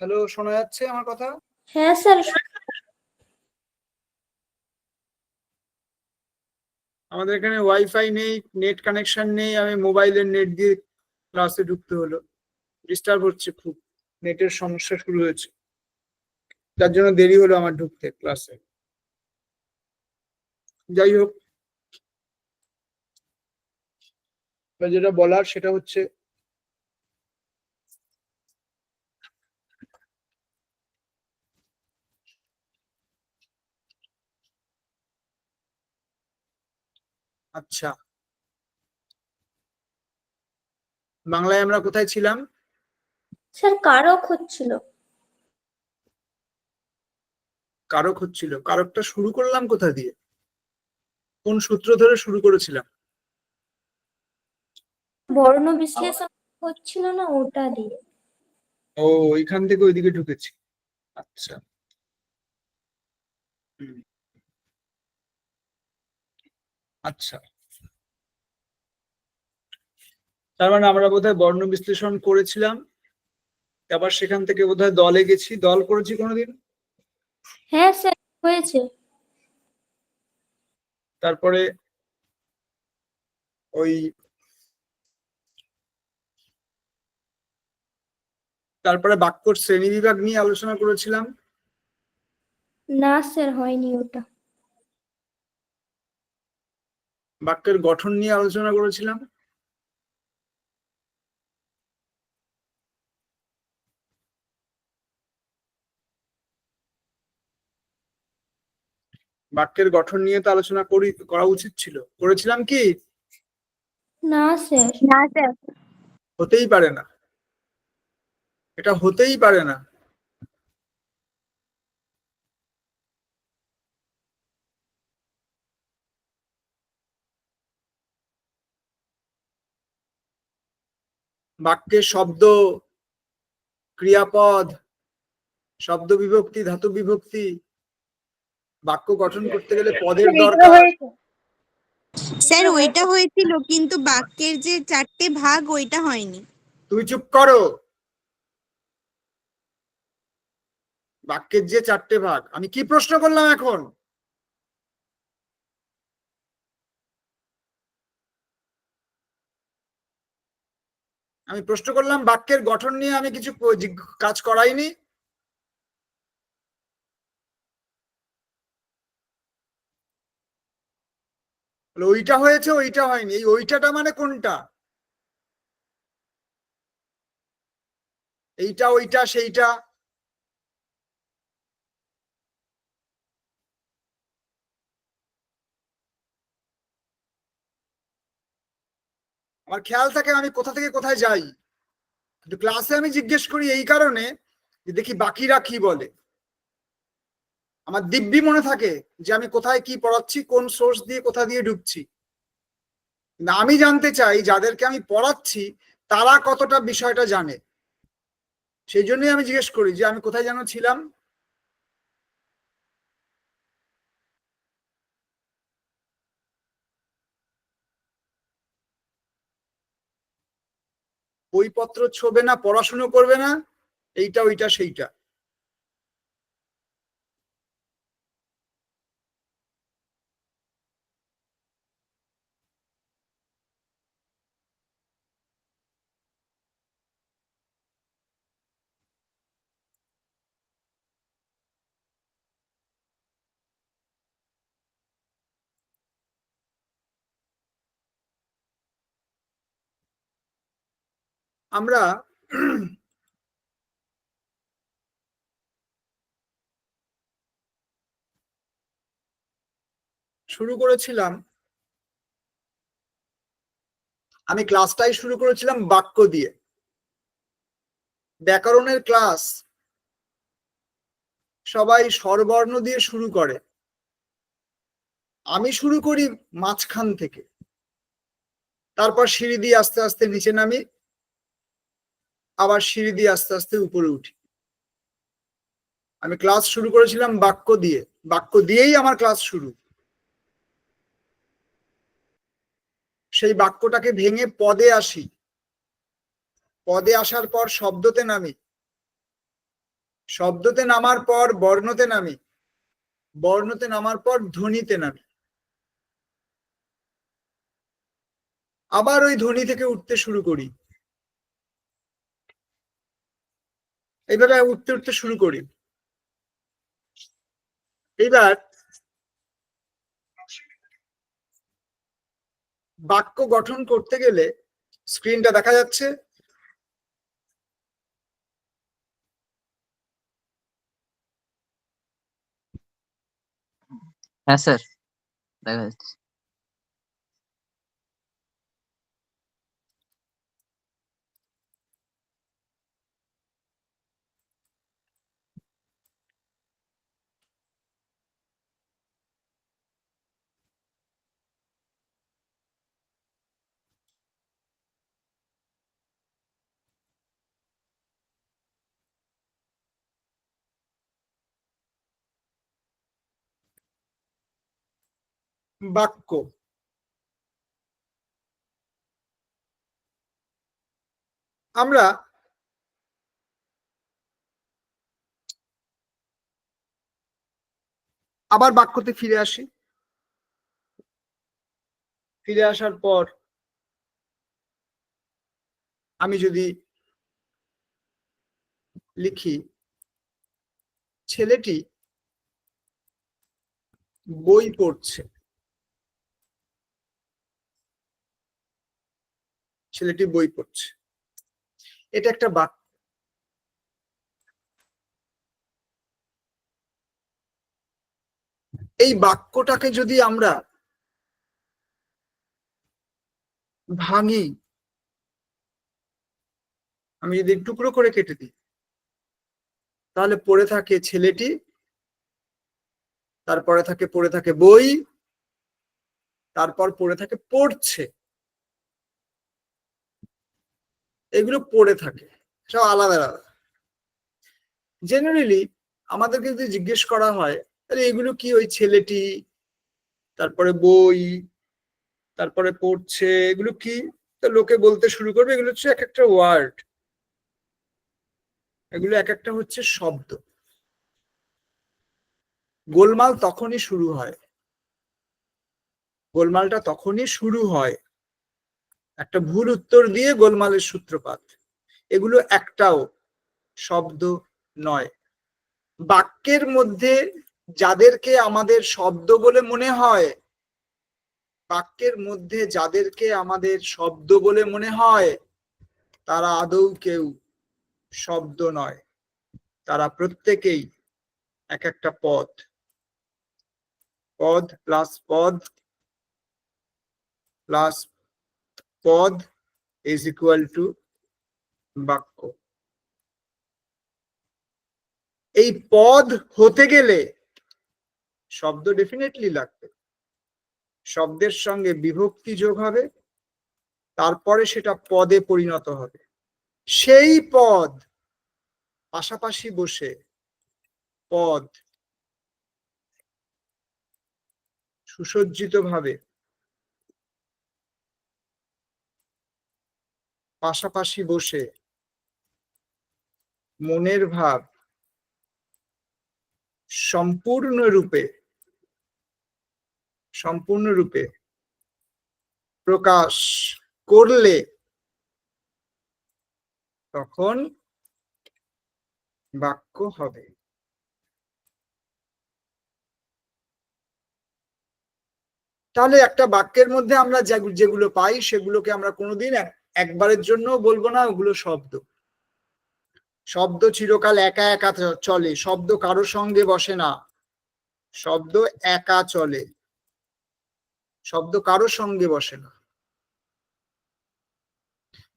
Hello, শোনা যাচ্ছে আমার কথা? হ্যাঁ স্যার। আমাদের এখানে ওয়াইফাই নেই, নেট কানেকশন নেই। আমি মোবাইলের নেট দিয়ে ক্লাসে ঢুকতে হলো। ডিস্টার্ব হচ্ছে খুব, নেটের সমস্যা শুরু হয়েছে, যার জন্য দেরি হলো আমার ঢুকতে ক্লাসে। যাই হোক, যেটা বলার সেটা হচ্ছে আচ্ছা, বাংলায় আমরা কোথায় ছিলাম? স্যার কারক হচ্ছিল। কারক হচ্ছিল। কারকটা শুরু করলাম কোথা দিয়ে? কোন সূত্র ধরে শুরু করেছিলাম? বর্ণ বিশ্লেষণ হচ্ছিল না, ওটা দিয়ে। ও, ওইখান থেকে ওইদিকে ঢুকেছি। আচ্ছা। হুম, আচ্ছা, তার মানে আমরা বোধহয় বর্ণ বিশ্লেষণ করেছিলাম, আবার সেখান থেকে বোধহয় দলে গেছি। দল করেছি কোনোদিন? হ্যাঁ স্যার, হয়েছে। তারপরে ওই তারপরে বাক্যর শ্রেণী বিভাগ নিয়ে আলোচনা করেছিলাম। না স্যার, হয়নি ওটা। বাক্যের গঠন নিয়ে আলোচনা করেছিলাম। বাক্যের গঠন নিয়ে তো আলোচনা করা উচিত ছিল। করেছিলাম কি? না স্যার। হতেই পারে না, এটা হতেই পারে না। বাক্যে শব্দ, ক্রিয়াপদ, শব্দ বিভক্তি, ধাতু বিভক্তি, বাক্য গঠন করতে গেলে পদের দরকার। স্যার ওইটা হয়েছিল, কিন্তু বাক্যের যে 4টে ভাগ ওইটা হয়নি। তুই চুপ করো। বাক্যের যে 4টে ভাগ, আমি কি প্রশ্ন করলাম এখন? আমি প্রশ্ন করলাম বাক্যের গঠন নিয়ে আমি কিছু কাজ করাইনি। ওইটা হয়েছে, ওইটা হয়নি। এই ওইটাটা মানে কোনটা? এইটা, ওইটা, সেইটা? আমার খেয়াল থাকে আমি কোথা থেকে কোথায় যাই, কিন্তু ক্লাসে আমি জিজ্ঞেস করি এই কারণে যে দেখি বাকিরা কি বলে। আমার দিব্যি মনে থাকে যে আমি কোথায় কি পড়াচ্ছি, কোন সোর্স দিয়ে কোথা দিয়ে ঢুকছি। না, আমি জানতে চাই যাদেরকে আমি পড়াচ্ছি তারা কতটা বিষয়টা জানে। সেই জন্যই আমি জিজ্ঞেস করি যে আমি কোথায় যেন ছিলাম। বইপত্র ছোবে না, পড়াশুনো করবে না, এইটা ওইটা সেইটা। আমরা শুরু করেছিলাম, আমি ক্লাসটাই শুরু করেছিলাম বাক্য দিয়ে। ব্যাকরণের ক্লাস সবাই স্বরবর্ণ দিয়ে শুরু করে, আমি শুরু করি মাঝখান থেকে। তারপর সিঁড়ি দিয়ে আস্তে আস্তে নিচে নামি, আবার সিঁড়ি দিয়ে আস্তে আস্তে উপরে উঠি। আমি ক্লাস শুরু করেছিলাম বাক্য দিয়ে, বাক্য দিয়েই আমার ক্লাস শুরু। সেই বাক্যটাকে ভেঙে পদে আসি, পদে আসার পর শব্দতে নামি, শব্দতে নামার পর বর্ণতে নামি, বর্ণতে নামার পর ধ্বনিতে নামি, আবার ওই ধ্বনি থেকে উঠতে শুরু করি, এইভাবে উঠতে উঠতে শুরু করি। এবার বাক্য গঠন করতে গেলে স্ক্রিনটা দেখা যাচ্ছে? হ্যাঁ স্যার, দেখা যাচ্ছে। বাক্য, আমরা আবার বাক্যতে ফিরে আসি। ফিরে আসার পর আমি যদি লিখি ছেলেটি বই পড়ছে, ছেলেটি বই পড়ছে, এটা একটা বাক্য। এই বাক্যটাকে যদি আমরা ভাঙি, আমি যদি টুকরো করে কেটে দিই, তাহলে পড়ে থাকে ছেলেটি, তারপরে পড়ে থাকে বই, তারপর পড়ে থাকে পড়ছে। এগুলো পড়ে থাকে, সব আলাদা আলাদা। জেনারেলি আমাদেরকে যদি জিজ্ঞেস করা হয় তাহলে এগুলো কি, ওই ছেলেটি, তারপরে বই, তারপরে পড়ছে, এগুলো কি? তো লোকে বলতে শুরু করবে এগুলো হচ্ছে এক একটা ওয়ার্ড, এগুলো এক একটা হচ্ছে শব্দ। গোলমাল তখনই শুরু হয়, গোলমালটা তখনই শুরু হয়, একটা ভুল উত্তর দিয়ে গোলমালের সূত্রপাত। এগুলো একটাও শব্দ নয়। বাক্যের মধ্যে যাদেরকে আমাদের শব্দ বলে মনে হয়, বাক্যের মধ্যে যাদেরকে আমাদের শব্দ বলে মনে হয়, তারা আদৌ কেউ শব্দ নয়, তারা প্রত্যেকেই এক একটা পদ। পদ প্লাস পদ প্লাস পদ ইজ ইকুয়াল টু বাক্য। এই পদ হতে গেলে শব্দ ডেফিনেটলি লাগবে, শব্দের সঙ্গে বিভক্তি যোগ হবে, তারপরে সেটা পদে পরিণত হবে। সেই পদ পাশাপাশি বসে, পদ সুসজ্জিত ভাবে পাশাপাশি বসে মনের ভাব সম্পূর্ণরূপে প্রকাশ করলে তখন বাক্য হবে। তাহলে একটা বাক্যের মধ্যে আমরা যেগুলো পাই সেগুলোকে আমরা কোনোদিন একবারের জন্য বলবো না ওগুলো শব্দ। শব্দ চিরকাল একা একা চলে, শব্দ কারোর সঙ্গে বসে না, শব্দ একা চলে, শব্দ কারোর সঙ্গে বসে না।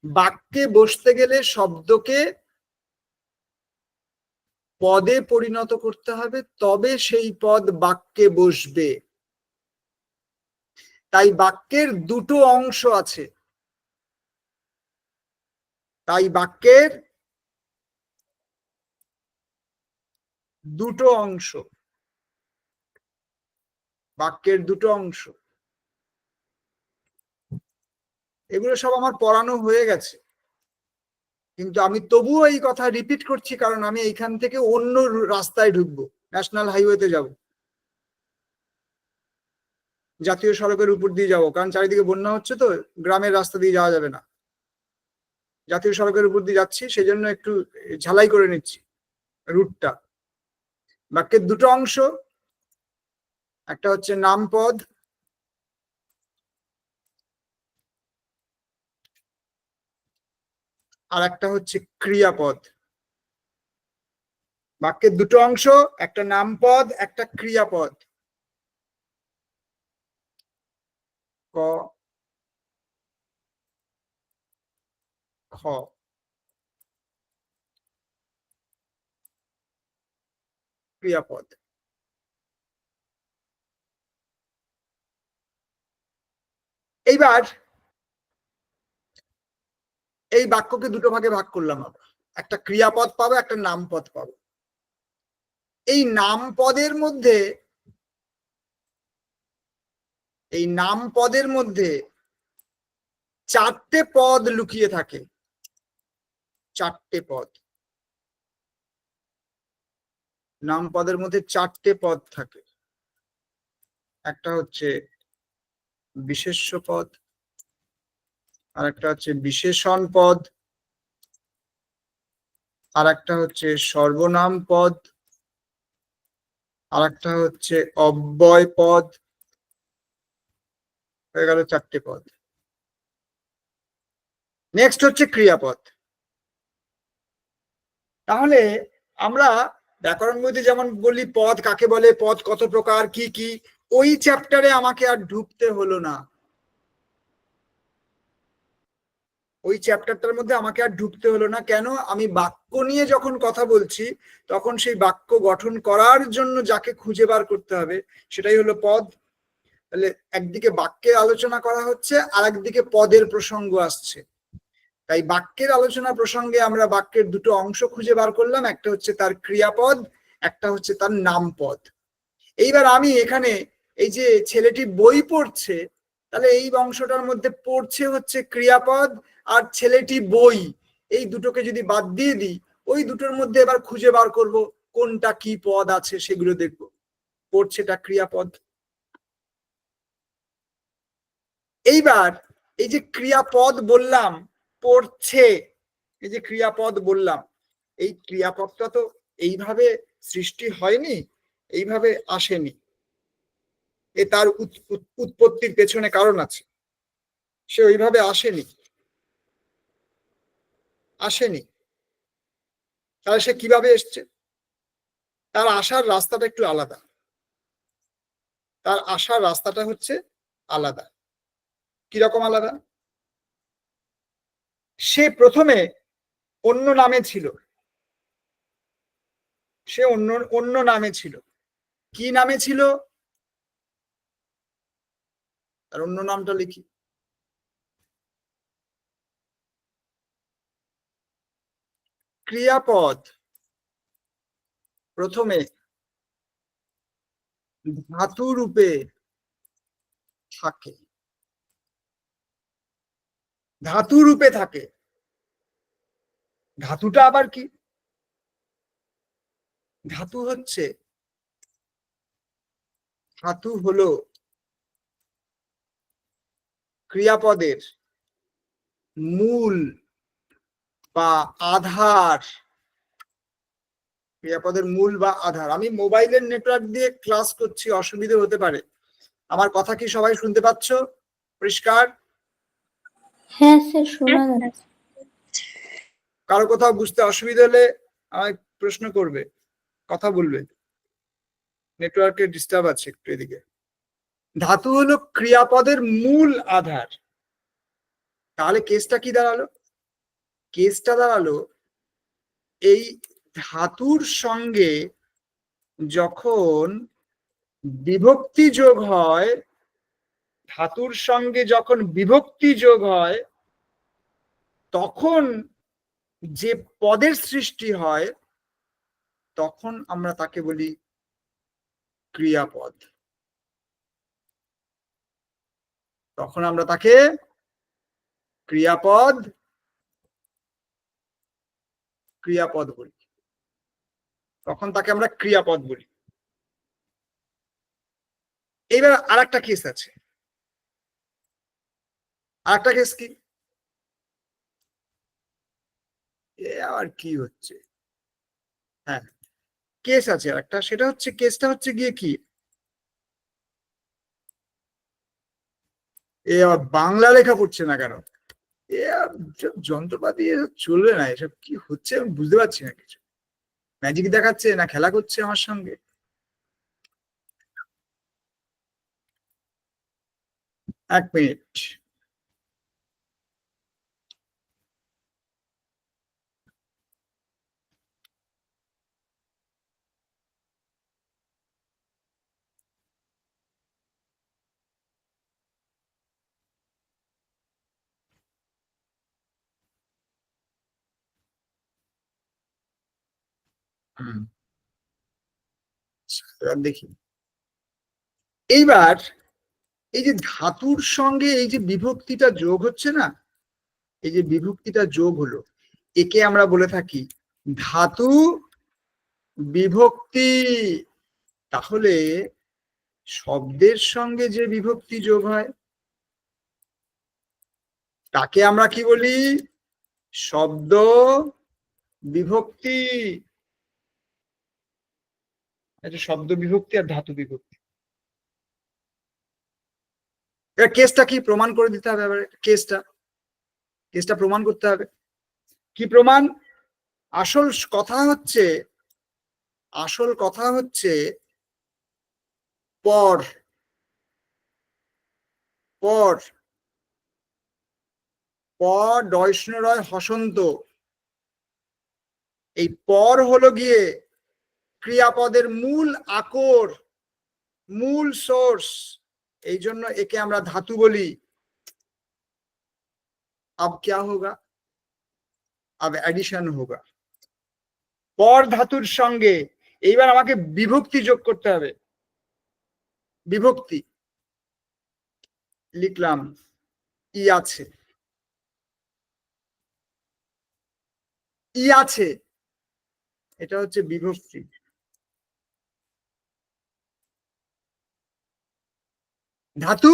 বাক্যে বসতে গেলে শব্দকে পদে পরিণত করতে হবে, তবে সেই পদ বাক্যে বসবে। তাই বাক্যের দুটো অংশ আছে, তাই বাক্যের দুটো অংশ, বাক্যের দুটো অংশ। এগুলো সব আমার পড়ানো হয়ে গেছে। কিন্তু আমি তবুও এই কথা রিপিট করছি, কারণ আমি এইখান থেকে অন্য রাস্তায় ঢুকবো, ন্যাশনাল হাইওয়েতে যাব, জাতীয় সড়কের উপর দিয়ে যাব, কারণ চারিদিকে বন্যা হচ্ছে, তো গ্রামের রাস্তা দিয়ে যাওয়া যাবে না, জাতীয় সড়কের উপর দিয়ে যাচ্ছি, সেই জন্য একটু ঝালাই করে নিচ্ছি রুটটা। বাক্যের দুটো অংশ, একটা হচ্ছে নামপদ, আর একটা হচ্ছে ক্রিয়াপদ। বাক্যের দুটো অংশ, একটা নামপদ, একটা ক্রিয়াপদ। ক, খ। ক্রিয়াপদ। এইবার এই বাক্যকে দুটো ভাগে ভাগ করলাম আমরা, একটা ক্রিয়াপদ পাবো, একটা নামপদ পাবো। এই নামপদের মধ্যে চারটে পদ লুকিয়ে থাকে, চারটে পদ। নামপদের মধ্যে চারটে পদ থাকে। একটা হচ্ছে বিশেষ্য পদ, আর একটা হচ্ছে বিশেষণ পদ, আর একটা হচ্ছে সর্বনাম পদ, আর একটা হচ্ছে অব্যয় পদ। হয়ে গেল চারটে পদ। নেক্সট হচ্ছে ক্রিয়াপদ। তাহলে আমরা ব্যাকরণ বইতে যেমন বলি পদ কাকে বলে, পদ কত প্রকার, কি কি, ওই চ্যাপ্টারে আমাকে আর ঢুকতে হলো না, ওই চ্যাপ্টারটার মধ্যে আমাকে আর ঢুকতে হলো না। কেন? আমি বাক্য নিয়ে যখন কথা বলছি, তখন সেই বাক্য গঠন করার জন্য যাকে খুঁজে বার করতে হবে সেটাই হলো পদ। তাহলে একদিকে বাক্যের আলোচনা করা হচ্ছে, আর একদিকে পদের প্রসঙ্গ আসছে। তাই বাক্যের আলোচনা প্রসঙ্গে আমরা বাক্যের দুটো অংশ খুঁজে বার করলাম, একটা হচ্ছে তার ক্রিয়াপদ, একটা হচ্ছে তার নামপদ। এইবার আমি এখানে এই যে ছেলেটি বই পড়ছে, তাহলে এই অংশটার মধ্যে পড়ছে হচ্ছে ক্রিয়াপদ, আর ছেলেটি বই, এই দুটোকে যদি বাদ দিয়ে দিই, ওই দুটোর মধ্যে এবার খুঁজে বার করব কোনটা কি পদ আছে, সেগুলো দেখব। পড়ছেটা ক্রিয়াপদ। এইবার এই যে ক্রিয়াপদ বললাম, পড়ছে, এই যে ক্রিয়াপদ বললাম, এই ক্রিয়াপদটা তো এইভাবে সৃষ্টি হয়নি, এইভাবে আসেনি, এ তার উৎপত্তির পেছনে কারণ আছে। সে ওইভাবে আসেনি। তাহলে সে কিভাবে এসছে? তার আসার রাস্তাটা একটু আলাদা, তার আসার রাস্তাটা হচ্ছে আলাদা। কিরকম আলাদা? সে প্রথমে অন্য নামে ছিল, সে অন্য নামে ছিল। কি নামে ছিল? তার অন্য নামটা লিখি। ক্রিয়াপদ প্রথমে ধাতু রূপে থাকে, ধাতু রূপে থাকে। ধাতুটা আবার কি? ধাতু হলো ক্রিয়াপদের মূল বা আধার। ক্রিয়াপদের মূল বা আধার। আমি মোবাইলের নেটওয়ার্ক দিয়ে ক্লাস করছি, অসুবিধা হতে পারে। আমার কথা কি সবাই শুনতে পাচ্ছ পরিষ্কার? হ্যাঁ স্যার, শোনা যাচ্ছে। কারো কোথাও বুঝতে অসুবিধা হলে আমায় প্রশ্ন করবে, কথা বলবে। নেটওয়ার্কের ডিস্টার্ব আছে একটু এদিকে। ধাতু হলো ক্রিয়াপদের মূল আধার। তাহলে কেসটা কি দাঁড়ালো? কেসটা দাঁড়ালো এই ধাতুর সঙ্গে যখন বিভক্তি যোগ হয়, ধাতুর সঙ্গে যখন বিভক্তি যোগ হয়, তখন যে পদের সৃষ্টি হয়, তখন আমরা তাকে বলি ক্রিয়াপদ। তখন আমরা তাকে ক্রিয়াপদ ক্রিয়াপদ বলি, তখন তাকে আমরা ক্রিয়াপদ বলি। এইবার আর একটা কেস আছে, আর একটা কেস কি, এ আবার কি হচ্ছে, হ্যাঁ কেস আছে আর একটা, সেটা হচ্ছে কেসটা হচ্ছে গিয়ে কি, এ আবার বাংলা লেখা পড়ছে না কেন, এ যন্ত্রপাতি চলবে না, এসব কি হচ্ছে আমি বুঝতে পারছি না কিছু, ম্যাজিক দেখাচ্ছে না খেলা করছে আমার সঙ্গে। এক মিনিট, এবার দেখি, এইবার এই যে ধাতুর সঙ্গে এই যে বিভক্তিটা যোগ হচ্ছে না, এই যে বিভক্তিটা যোগ হলো, একে আমরা বলে থাকি ধাতু বিভক্তি। তাহলে শব্দের সঙ্গে যে বিভক্তি যোগ হয় তাকে আমরা কি বলি, শব্দ বিভক্তি। এটা শব্দ বিভক্তি আর ধাতু বিভক্তি। এবার কেসটা কি প্রমাণ করে দিতে হবে, এবার কেসটা প্রমাণ করতে হবে। কি প্রমাণ? আসল কথা হচ্ছে পর পর পর ডয়স্নরয় হসন্ত, এই পর হলো গিয়ে ক্রিয়াপদের মূল আকর, মূল সোর্স, এই জন্য একে আমরা ধাতু বলি। अब क्या होगा, अब एडिशन होगा, পর ধাতুর সঙ্গে এইবার আমাকে বিভক্তি যোগ করতে হবে। বিভক্তি লিখলাম ই আছে, ই আছে, এটা হচ্ছে বিভক্তি। ধাতু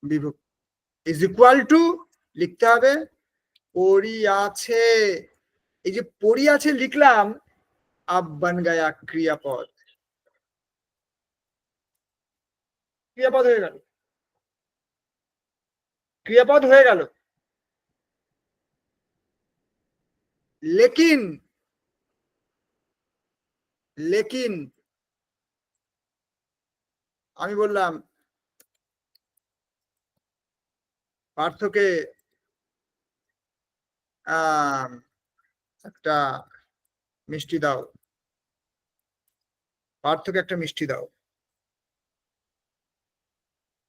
বিভক্তি ইজ ইকুয়াল টু লিখতে হবে পরি আছে, এই যে পরি আছে লিখলাম, अब बन गया क्रियापद, ক্রিয়াপদ হয়ে গেল, ক্রিয়াপদ হয়ে গেল। लेकिन लेकिन আমি বললাম পার্থকে একটা মিষ্টি দাও, পার্থকে একটা মিষ্টি দাও।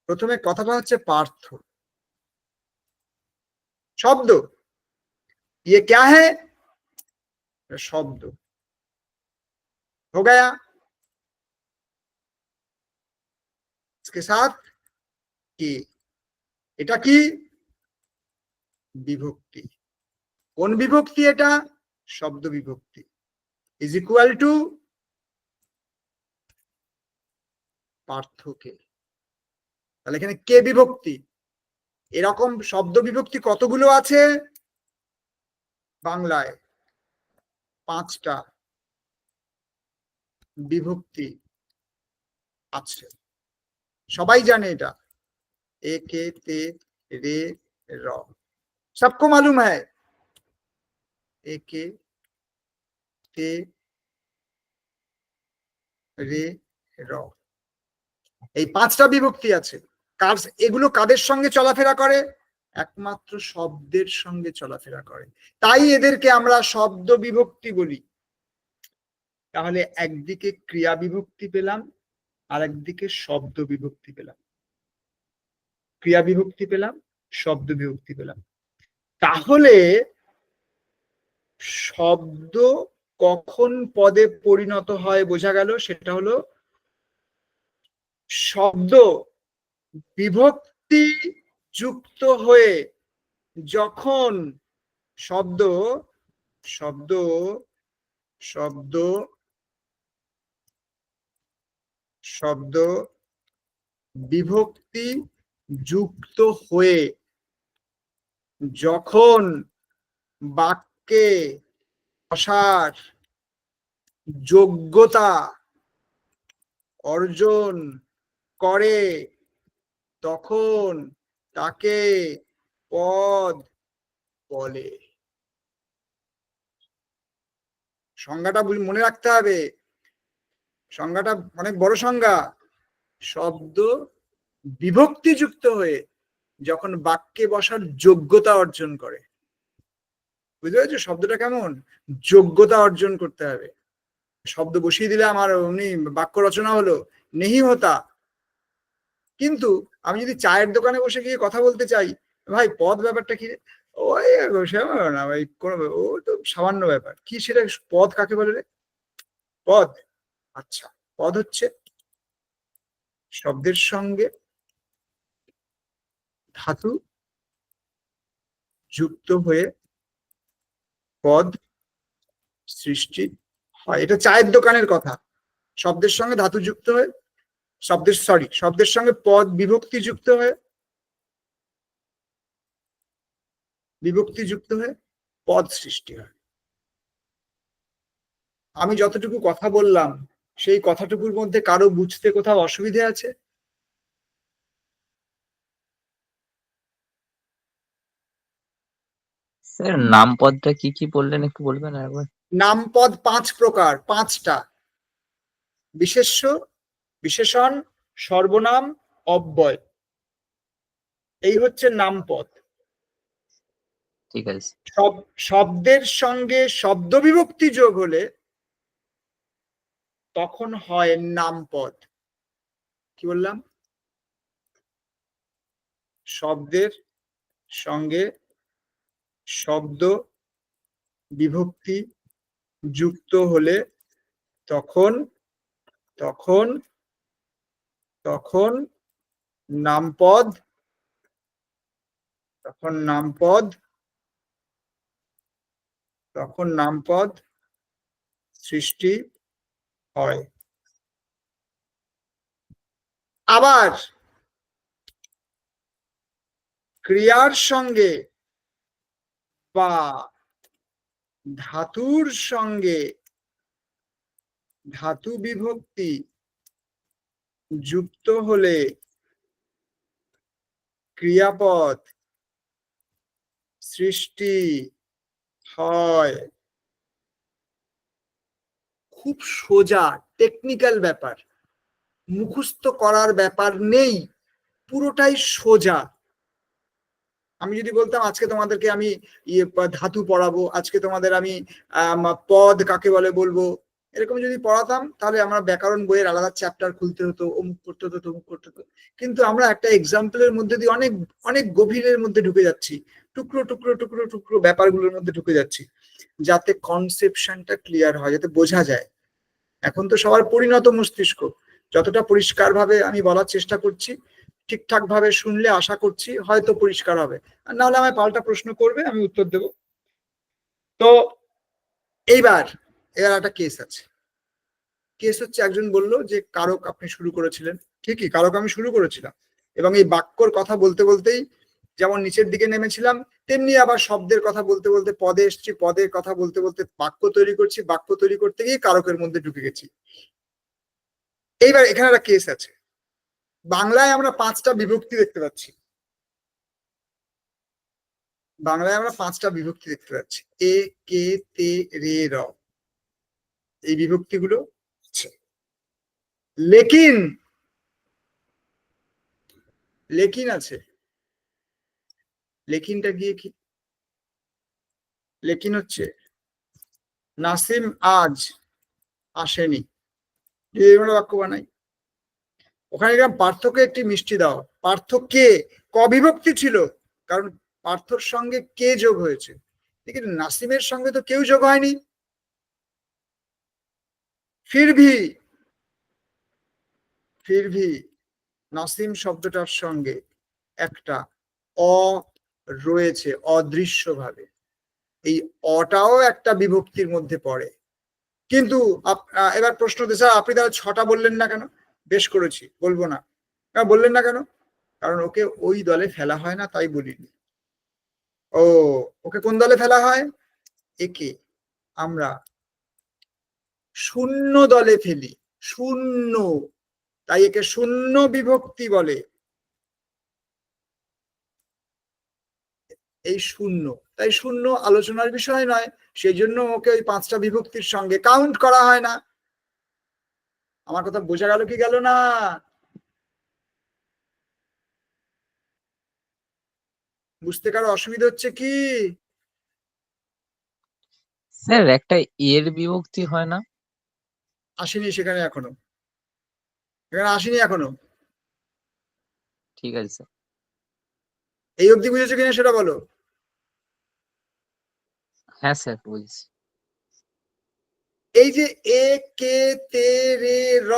প্রথমে কথাটা হচ্ছে পার্থ, শব্দ, ये क्या है, শব্দ, हो गया, इसके साथ কি, এটা কি বিভক্তি। কোন বিভক্তি এটা, শব্দ বিভক্তি, ইজ ইকুয়াল টু পার্থকে। তাহলে এখানে কে বিভক্তি, এরকম শব্দ বিভক্তি কতগুলো আছে বাংলায়, 5টা বিভক্তি আছে, সবাই জানে এটা, একে তে রে র, सबको मालूम है, एके ते রে র, এই 5টা বিভক্তি আছে। এগুলো কাদের সঙ্গে চলাফেরা করে, একমাত্র শব্দের সঙ্গে চলাফেরা করে, তাই এদেরকে আমরা শব্দ বিভক্তি বলি। তাহলে একদিকে ক্রিয়া বিভক্তি পেলাম আর একদিকে শব্দ বিভক্তি পেলাম, ক্রিয়া বিভক্তি পেলাম, শব্দ বিভক্তি পেলাম। তাহলে শব্দ কখন পদে পরিণত হয় বোঝা গেল, সেটা হলো শব্দ বিভক্তি যুক্ত হয়ে যখন শব্দ শব্দ শব্দ শব্দ বিভক্তি যুক্ত হয়ে যখন বাক্যে বসার যোগ্যতা অর্জন করে তখন তাকে পদ বলে। সংজ্ঞাটা মনে রাখতে হবে, সংজ্ঞাটা অনেক বড় সংজ্ঞা। শব্দ বিভক্তিযুক্ত হয়ে যখন বাক্যে বসার যোগ্যতা অর্জন করে, বুঝতে পেরেছো শব্দটা কেমন? যোগ্যতা অর্জন করতে হবে। শব্দ বসিয়ে দিলে আমার অমনি বাক্য রচনা হলো, নেহি হতা। কিন্তু আমি যদি চায়ের দোকানে বসে গিয়ে কথা বলতে চাই, ভাই পদ ব্যাপারটা কি? ওই না ভাই, ও তো সামান্য ব্যাপার। কি সেটা পদ কাকে বলে রে? পদ, আচ্ছা, পদ হচ্ছে শব্দের সঙ্গে ধাতু যুক্ত হয়ে পদ সৃষ্টি হয়। এটা চায়ের দোকানের কথা। শব্দের সঙ্গে ধাতু যুক্ত হয়ে শব্দের সঙ্গে পদ বিভক্তি যুক্ত হয়ে পদ সৃষ্টি হয়। আমি যতটুকু কথা বললাম সেই কথাটুকুর মধ্যে কারো বুঝতে কোথাও অসুবিধে আছে? স্যার নামপদটা কি কি বললেন একটু বলবেন একবার? নামপদ 5 প্রকার, 5টা: বিশেষ্য, বিশেষণ, সর্বনাম, অব্যয়। এই হচ্ছে নামপদ। ঠিক আছে। শব্দের সঙ্গে শব্দ বিভক্তি যোগ হলে তখন হয় নামপদ। কি বললাম? শব্দের সঙ্গে শব্দ বিভক্তি যুক্ত হলে তখন নামপদ সৃষ্টি হয়। আবার ক্রিয়ার সঙ্গে বা ধাতুর সঙ্গে ধাতু বিভক্তি যুক্ত হলে ক্রিয়াপদ সৃষ্টি হয়। খুব সোজা টেকনিক্যাল ব্যাপার, মুখস্থ করার ব্যাপার নেই, পুরোটাই সোজা। আমি যদি বলতাম আজকে তোমাদেরকে আমি ধাতু পড়াবো, আজকে তোমাদের আমি পদ কাকে বলে বলবো, এরকম যদি পড়াতাম তাহলে আমরা ব্যাকরণ বইয়ের আলাদা চ্যাপ্টার খুলতে হতো, অমুক করতে হতো, তমুক করতে হতো। কিন্তু আমরা একটা এক্সাম্পলের মধ্যে দিয়ে অনেক অনেক গভীরের মধ্যে ঢুকে যাচ্ছি, টুকরো টুকরো টুকরো টুকরো ব্যাপারগুলোর মধ্যে ঢুকে যাচ্ছি, যাতে কনসেপশনটা ক্লিয়ার হয়, যাতে বোঝা যায়। এখন তো সবার পরিণত মস্তিষ্ক, যতটা পরিষ্কার ভাবে আমি বলার চেষ্টা করছি, ঠিকঠাক ভাবে শুনলে আশা করছি হয়তো পরিষ্কার হবে, আর না হলে আমায় পাল্টা প্রশ্ন করবে, আমি উত্তর দেব। তো এইবার একটা কেস আছে। কেস হচ্ছে, একজন বলল যে কারক আপনি শুরু করেছিলেন। ঠিকই, কারক আমি শুরু করেছিলাম, এবং এই বাক্যর কথা বলতে বলতেই যেমন নিচের দিকে নেমেছিলাম, তেমনি আবার শব্দের কথা বলতে বলতে পদে এসছি, পদের কথা বলতে বলতে বাক্য তৈরি করছি, বাক্য তৈরি করতে গিয়ে কারকের মধ্যে ঢুকে গেছি। এইবার এখানে একটা কেস আছে। বাংলায় আমরা 5টা বিভক্তি দেখতে পাচ্ছি, এ, কে, তে, রে, র, এই বিভক্তিগুলো আছে। লেকিন আছে। লেকিনটা গিয়ে কি? লেকিন হচ্ছে নাসিম আজ আসেনি, যদি আমরা বাক্য বানাই, ওখানে পার্থক্য একটি মিষ্টি দাও। পার্থক্যে ক বিভক্তি ছিল, কারণ পার্থর সঙ্গে কে যোগ হয়েছে, কিন্তু নাসিমের সঙ্গে তো কেউ যোগ হয়নি। ফিরভি নাসিম শব্দটার সঙ্গে একটা অ রয়েছে, অদৃশ্য ভাবে। এই অটাও একটা বিভক্তির মধ্যে পড়ে। কিন্তু এবার প্রশ্ন হচ্ছে, স্যার আপনি তাহলে 6টা বললেন না কেন? বেশ করেছি, বলবো না। বললেন না কেন? কারণ ওকে ওই দলে ফেলা হয় না, তাই বলিনি। ও, ওকে কোন দলে ফেলা হয়? একে আমরা শূন্য দলে ফেলি, শূন্য, তাই একে শূন্য বিভক্তি বলে। এই শূন্য, তাই শূন্য আলোচনার বিষয় নয়, সেই জন্য ওকে ওই 5টা বিভক্তির সঙ্গে কাউন্ট করা হয় না। আমার কথা বোঝা গেল কি গেল না? বুঝতে কারো অসুবিধা হচ্ছে কি? স্যার একটা এর বিভক্তি হয় না? আসেনি সেখানে এখনো, এখানে আসেনি এখনো। ঠিক আছে স্যার। এই অবধি বুঝেছো কিনা সেটা বলো। হ্যাঁ স্যার বুঝছি। এই যে এ কে তে রে র,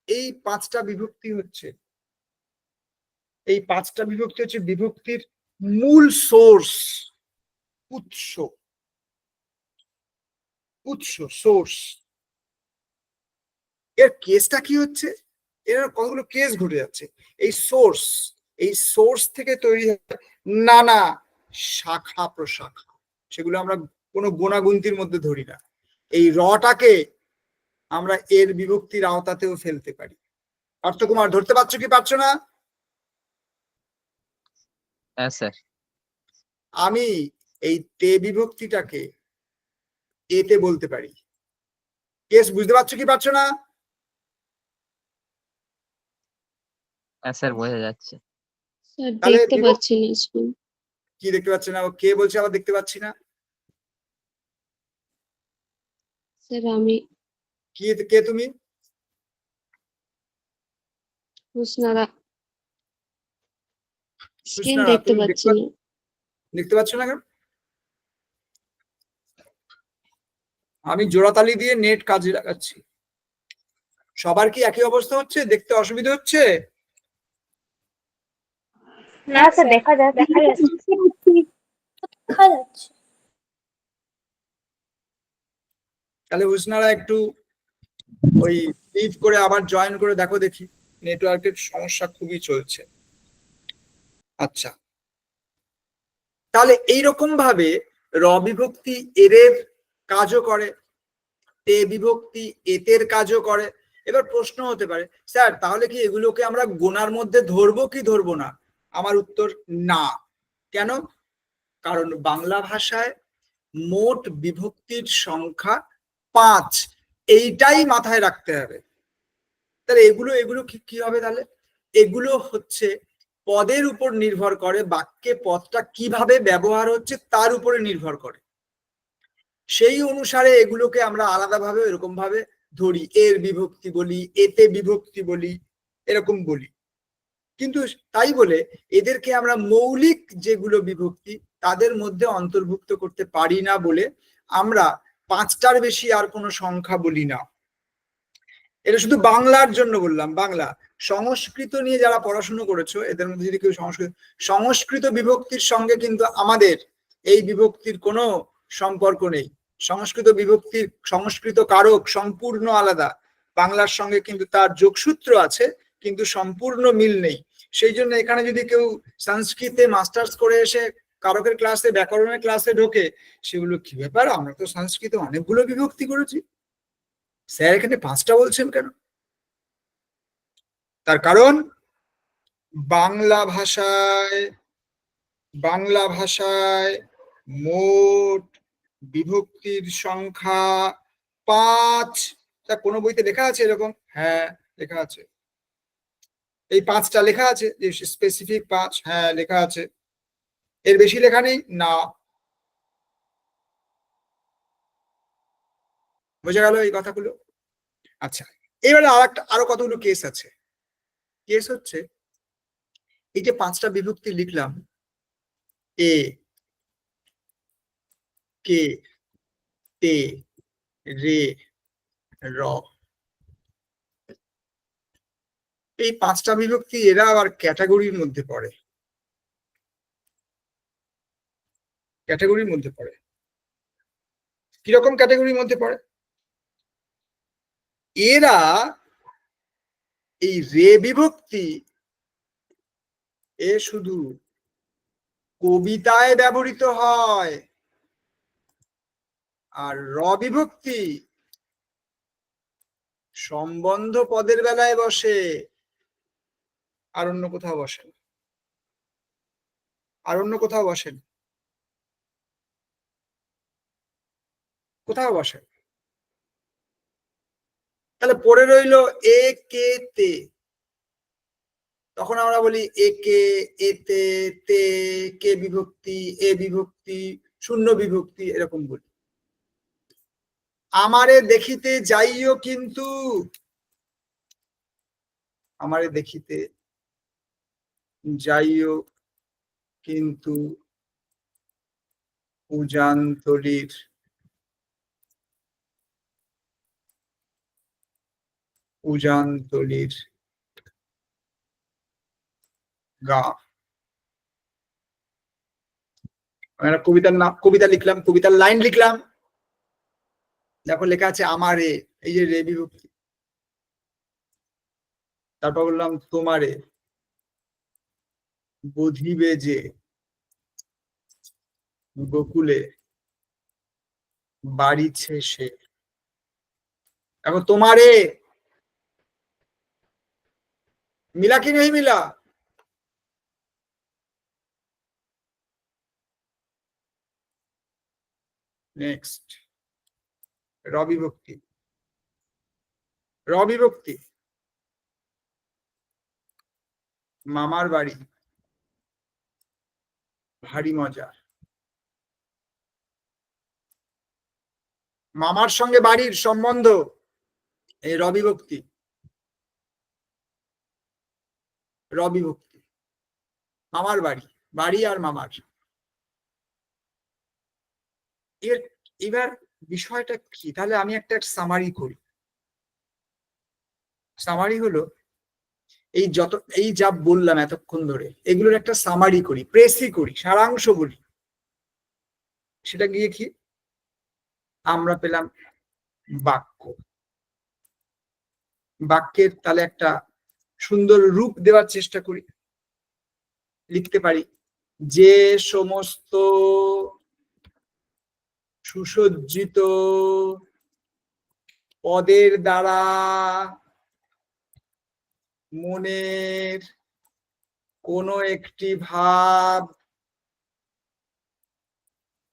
এই 5টা বিভক্তি হচ্ছে, এই 5টা বিভক্তি হচ্ছে বিভক্তির মূল সোর্স, উৎস, উৎস সোর্স। এর কেসটা কি হচ্ছে? এর কতগুলো কেস ঘটে যাচ্ছে। এই সোর্স, এই সোর্স থেকে তৈরি হয় নানা শাখা প্রশাখা, সেগুলো আমরা কোনো গোনাগুন্তির মধ্যে ধরি না। এই রটাকে আমরা এর বিভক্তির আওতাতেও ফেলতে পারি। অর্থকুমার ধরতে পারছো কি পারছো না? হ্যাঁ স্যার। আমি এই তে বিভক্তিটাকে এতে বলতে পারি। কেস বুঝতে পারছো কি পারছো না? হ্যাঁ স্যার বোঝা যাচ্ছে। স্যার তাহলে দেখতে পাচ্ছি না স্কুল। কি দেখতে পাচ্ছি না? কে বলছে আবার দেখতে পাচ্ছি না? স্যার আমি কি, কে তুমি? হুসনারা স্ক্রিন হুসনারা, দেখতে তুমি পাচ্ছি না। দেখতে পাচ্ছ না কেন? আমি জোড়াতালি দিয়ে নেট কাজে লাগাচ্ছি। সবার কি একই অবস্থা হচ্ছে? দেখতে অসুবিধা হচ্ছে? না স্যার, দেখা যাচ্ছে। দেখা যাচ্ছে। তাহলে হুসনারা একটু ওই লিভ করে আবার জয়েন করে দেখো দেখি, নেটওয়ার্কের সমস্যা খুবই চলছে। আচ্ছা, তাহলে এইরকম ভাবে র বিভক্তি এর কাজও করে, তে বিভক্তি এতের কাজও করে। এবার প্রশ্ন হতে পারে, স্যার তাহলে কি এগুলোকে আমরা গোনার মধ্যে ধরবো কি ধরবো না? আমার উত্তর না। কেন? কারণ বাংলা ভাষায় মোট বিভক্তির সংখ্যা 5, এইটাই মাথায় রাখতে হবে। তাহলে এগুলো এগুলো কি হবে তাহলে? এগুলো হচ্ছে পদের উপর নির্ভর করে, বাক্যে পদটা কিভাবে ব্যবহার হচ্ছে তার উপরে নির্ভর করে। সেই অনুসারে এগুলোকে আমরা আলাদাভাবে এরকম ভাবে ধরি, এর বিভক্তি বলি, এতে বিভক্তি বলি, এরকম বলি। কিন্তু তাই বলে এদেরকে আমরা মৌলিক যেগুলো বিভক্তি তাদের মধ্যে অন্তর্ভুক্ত করতে পারি না বলে আমরা 5টার বেশি আর কোনো সংখ্যা বলি না। এটা শুধু বাংলার জন্য বললাম। বাংলা, সংস্কৃত নিয়ে যারা পড়াশোনা করেছো এদের মধ্যে যদি কেউ সংস্কৃত বিভক্তির সঙ্গে কিন্তু আমাদের এই বিভক্তির কোনো সম্পর্ক নেই। সংস্কৃত বিভক্তির সংস্কৃত কারক সম্পূর্ণ আলাদা, বাংলার সঙ্গে কিন্তু তার যোগসূত্র আছে কিন্তু সম্পূর্ণ মিল নেই। সেই জন্য এখানে যদি কেউ সংস্কৃতে মাস্টার্স করে এসে কারকের ক্লাসে, ব্যাকরণের ক্লাসে ঢোকে, সেগুলো কি ব্যাপার, আমরা তো সংস্কৃতে অনেকগুলো বিভক্তি করেছি, স্যার এখানে 5টা বলছেন কেন? তার কারণ বাংলা ভাষায় মোট বিভক্তির সংখ্যা 5। তা কোনো বইতে লেখা আছে এরকম? হ্যাঁ লেখা আছে, এই 5টা লেখা আছে, যে স্পেসিফিক 5, হ্যাঁ লেখা আছে। এর বেশি লেখা নেই না। বোঝা গেল এই কথাগুলো? আচ্ছা, এবারে আরো কতগুলো কেস আছে। কেস হচ্ছে এই যে 5টা বিভক্তি লিখলাম, এ, কে, তে, রে, র, এই 5টা বিভক্তি এরা আবার ক্যাটাগরির মধ্যে পড়ে। ক্যাটাগরির মধ্যে পড়ে। কিরকম ক্যাটাগরির মধ্যে পড়ে? এরা এই রে বিভক্তি এ শুধু কবিতায় ব্যবহৃত হয়, আর র বিভক্তি সম্বন্ধ পদের বেলায় বসে, আর অন্য কোথাও বসে না। আর অন্য কোথাও বসে না, কোথাও বসে না। তাহলে পড়ে রইল এ কে তে, তখন আমরা বলি একে, এতে, তে, কে বিভক্তি, এ বিভক্তি, শূন্য বিভক্তি, এরকম বলি। আমারে দেখিতে যাইও কিন্তু, আমারে দেখিতে যাইও কিন্তু উজানতলির গা। আমরা কবিতার নাম, কবিতা লিখলাম, কবিতার লাইন লিখলাম, দেখো লেখা আছে আমারে, এই যে রে বিভক্তি। তারপর বললাম তোমারে বধিবে যে গোকুলে বাড়িছে সে। দেখো তোমারে মিলা কি নেই মিলা? নেক্সট র বিভক্তি। র বিভক্তি মামার বাড়ি ভারী মজার। মামার সঙ্গে বাড়ির সম্বন্ধ, এই র বিভক্তি। র বিভক্তি মামার বাড়ি, বাড়ি আর মামার। এবার বিষয়টা কি? তাহলে আমি একটা সামারি করি। সামারি হলো এই যত, এই যা বললাম এতক্ষণ ধরে, এগুলোর একটা সামারি করি, প্রেসি করি, সারাংশ বলি। সেটা গিয়ে কি আমরা পেলাম? বাক্য। বাক্যের তাহলে একটা সুন্দর রূপ দেওয়ার চেষ্টা করি। লিখতে পারি যে সমস্ত সুসজ্জিত পদের দ্বারা মনের কোনো একটি ভাব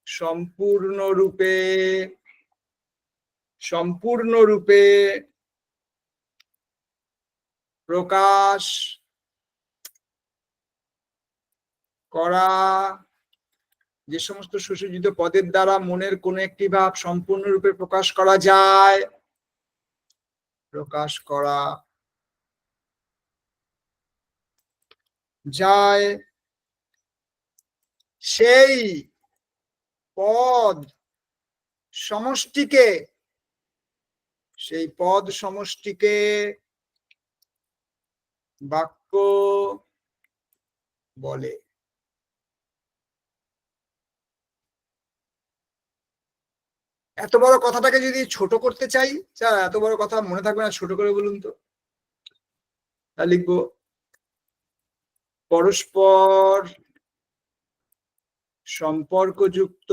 সম্পূর্ণরূপে প্রকাশ করা, যে সমস্ত সুসজ্জিত পদের দ্বারা মনের কোন একটি ভাব সম্পূর্ণরূপে প্রকাশ করা যায়, সেই পদ সমষ্টিকে বাক্য বলে। এত বড় কথাটাকে যদি ছোট করতে চাই, এত বড় কথা মনে থাকবে না, ছোট করে বলুন তো। তা লিখবো পরস্পর সম্পর্কযুক্ত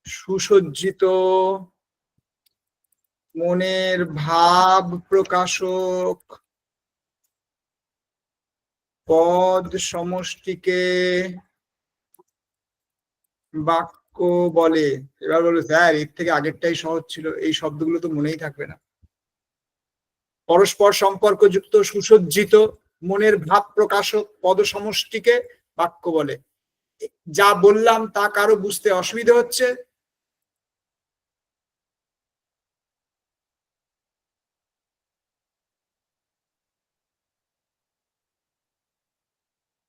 সুসজ্জিত মনের ভাব প্রকাশক পদ সমষ্টিকে বাক্য বলে। এবার বলো স্যার এর থেকে আগেরটাই সহজ ছিল, এই শব্দগুলো তো মনেই থাকবে না। পরস্পর সম্পর্কযুক্ত সুসজ্জিত মনের ভাব প্রকাশক পদ সমষ্টিকে বাক্য বলে। যা বললাম তা কারো বুঝতে অসুবিধা হচ্ছে?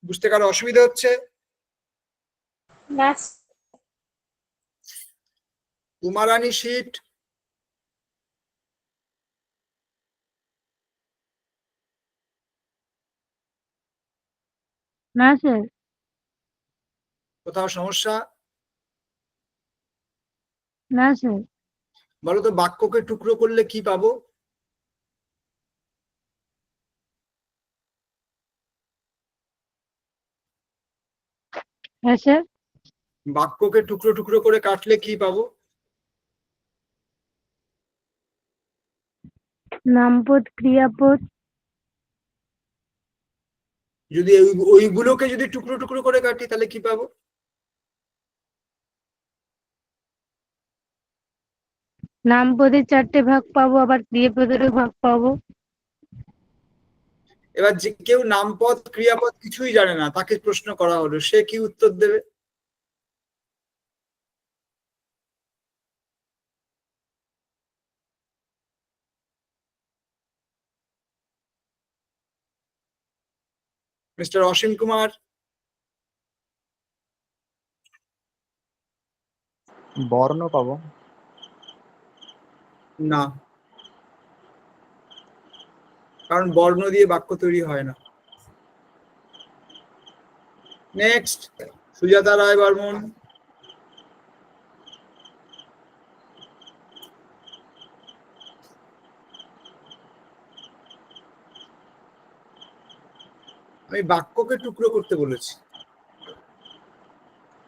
বুঝতে কারো অসুবিধা হচ্ছে? উমারানী শীট না স্যার। কোথাও সমস্যা? না স্যার। বলো তো বাক্যকে টুকরো করলে কি পাবো? হ্যাঁ স্যার। বাক্যকে টুকরো টুকরো করে কাটলে কি পাবো? নামপদ, ক্রিয়াপদ। যদি ওইগুলোকে যদি টুকরো টুকরো করে কাটি তাহলে কি পাবো? নামপদের 4টে ভাগ পাবো, আবার ক্রিয়াপদেরও ভাগ পাবো। এবার যে কেউ নামপদ ক্রিয়াপদ কিছুই জানে না, তাকে প্রশ্ন করা হলো, সে কি উত্তর দেবে? মিস্টার অসীম কুমার? বর্ণ পাবো। না, কারণ বর্ণ দিয়ে বাক্য তৈরি হয় না। নেক্সট, সুজাতা রায় বর্মন। আমি বাক্যকে টুকরো করতে বলেছি,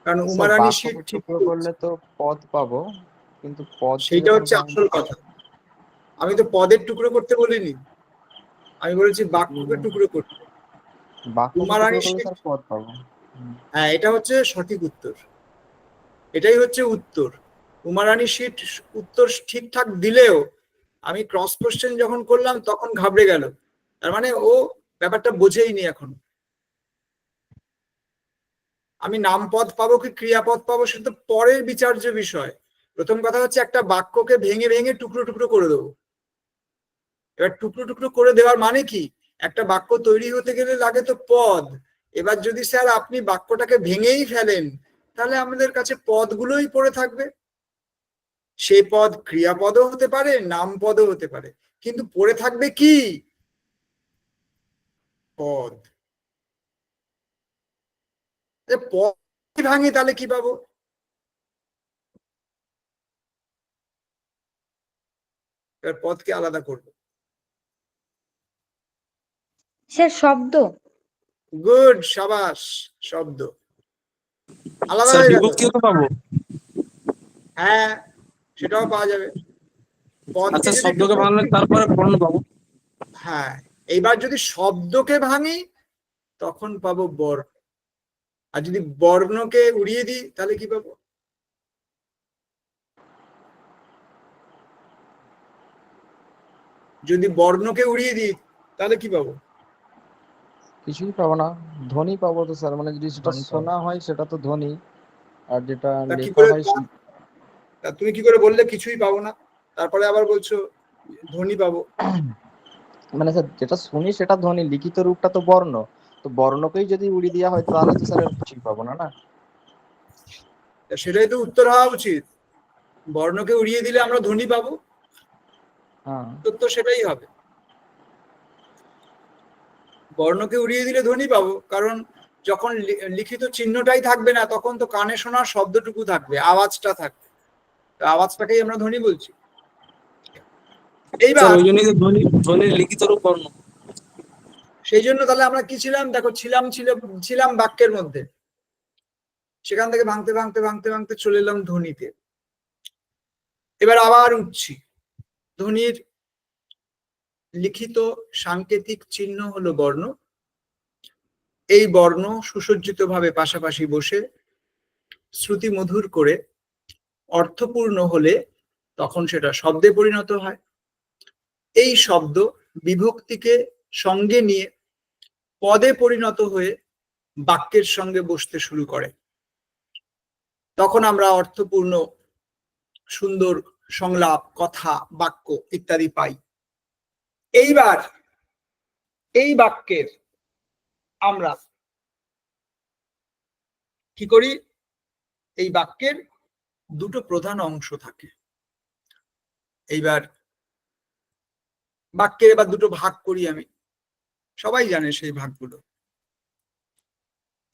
কারণ স্যার উমারানী বাক্যকে শীত ঠিক টুকরো করলে তো পদ পাবো, কিন্তু পদ সেইটা হচ্ছে আসল কথা। আমি তো পদের টুকরো করতে বলিনি, আমি বলেছি বাক্যকে টুকরো করতে। বাক্যকে উমারানী টুকরো করলে শীত, স্যার পদ পাবো। হ্যাঁ এটা হচ্ছে সঠিক উত্তর, এটাই হচ্ছে উত্তর। উমারানী শীত উত্তর ঠিকঠাক দিলেও আমি ক্রস কোশ্চেন যখন করলাম তখন ঘাবড়ে গেল, তার মানে ও ব্যাপারটা বোঝেইনি এখন। আমি নামপদ পাবো কি ক্রিয়াপদ পাবো সেটা তো পরের বিচার্য বিষয়। প্রথম কথা হচ্ছে একটা বাক্যকে ভেঙে ভেঙে টুকরো টুকরো করে দেবো। এবার টুকরো টুকরো করে দেওয়ার মানে কি? একটা বাক্য তৈরি হতে গেলে লাগে তো পদ। এবার যদি স্যার আপনি বাক্যটাকে ভেঙেই ফেলেন, তাহলে আমাদের কাছে পদগুলোই পড়ে থাকবে। সেই পদ ক্রিয়াপদও হতে পারে, নামপদও হতে পারে, কিন্তু পড়ে থাকবে কি? পদ। পদ ভাঙি তাহলে কি পাবো? এবার পদকে আলাদা করবো। স্যার শব্দ। গুড, সাবাস, শব্দ আলাদা স্যার হয়ে গেল। বিভক্তিও তো পাবো। হ্যাঁ, সেটাও পাওয়া যাবে। পদকে আচ্ছা, যদি শব্দকে টুকরো, ভাঙলে তারপরে বর্ণ পাবো। হ্যাঁ, এইবার যদি শব্দকে ভাঙি তখন পাবো বর্ণ, আর যদি বর্ণকে উড়িয়ে দিই তাহলে কি পাবো? যদি বর্ণকে উড়িয়ে দিই তাহলে কি পাবো? কিছুই পাবো না, ধ্বনি পাবো তো স্যার। মানে যদি সেটা ধ্বনি পাবো। শোনা হয় সেটা তো ধ্বনি, আর যেটা তা কি লেখা করে, হয় তা তুমি কি করে বললে কিছুই পাবো না, তারপরে আবার বলছো ধ্বনি পাবো? মানে স্যার যেটা শুনি সেটা ধ্বনি, লিখিত রূপটা তো বর্ণ। তো বর্ণকেই যদি উড়িয়ে দেওয়া হয় তাহলে তো স্যার আর কিছুই পাবো না। না, তা সেটাই তো উত্তর হওয়া উচিত। বর্ণকে উড়িয়ে দিলে আমরা ধ্বনি পাবো, হ্যাঁ। তো সেটাই হবে। বর্ণকে উড়িয়ে দিলে ধ্বনি পাবো, কারণ যখন লিখিত চিহ্নটাই থাকবে না তখন তো কানে শোনার শব্দটুকু থাকবে, আওয়াজটা থাকবে, তো আওয়াজটাকেই আমরা ধ্বনি বলছি। স্যার এইবার ওই জন্যই তো ধ্বনির লিখিত রূপ বর্ণ। সেই জন্য তাহলে আমরা কি ছিলাম দেখো, ছিলাম বাক্যের মধ্যে, সেখান থেকে ভাঙতে ভাঙতে ভাঙতে ভাঙতে চলে এলাম ধ্বনিতে। এবার আবার উঠছি। ধ্বনির লিখিত সাংকেতিক চিহ্ন হলো বর্ণ। এই বর্ণ সুসজ্জিত ভাবে পাশাপাশি বসে শ্রুতি মধুর করে অর্থপূর্ণ হলে তখন সেটা শব্দে পরিণত হয়। এই শব্দ বিভক্তিকে সঙ্গে নিয়ে পদে পরিণত হয়ে বাক্যের সঙ্গে বসতে শুরু করে। তখন আমরা অর্থপূর্ণ সুন্দর সংলাপ, কথা, বাক্য ইত্যাদি পাই। এইবার এই বাক্যের আমরা কি করি? এই বাক্যের দুটো প্রধান অংশ থাকে। এইবার বাক্যের এবার দুটো ভাগ করি আমি, সবাই জানে সেই ভাগগুলো।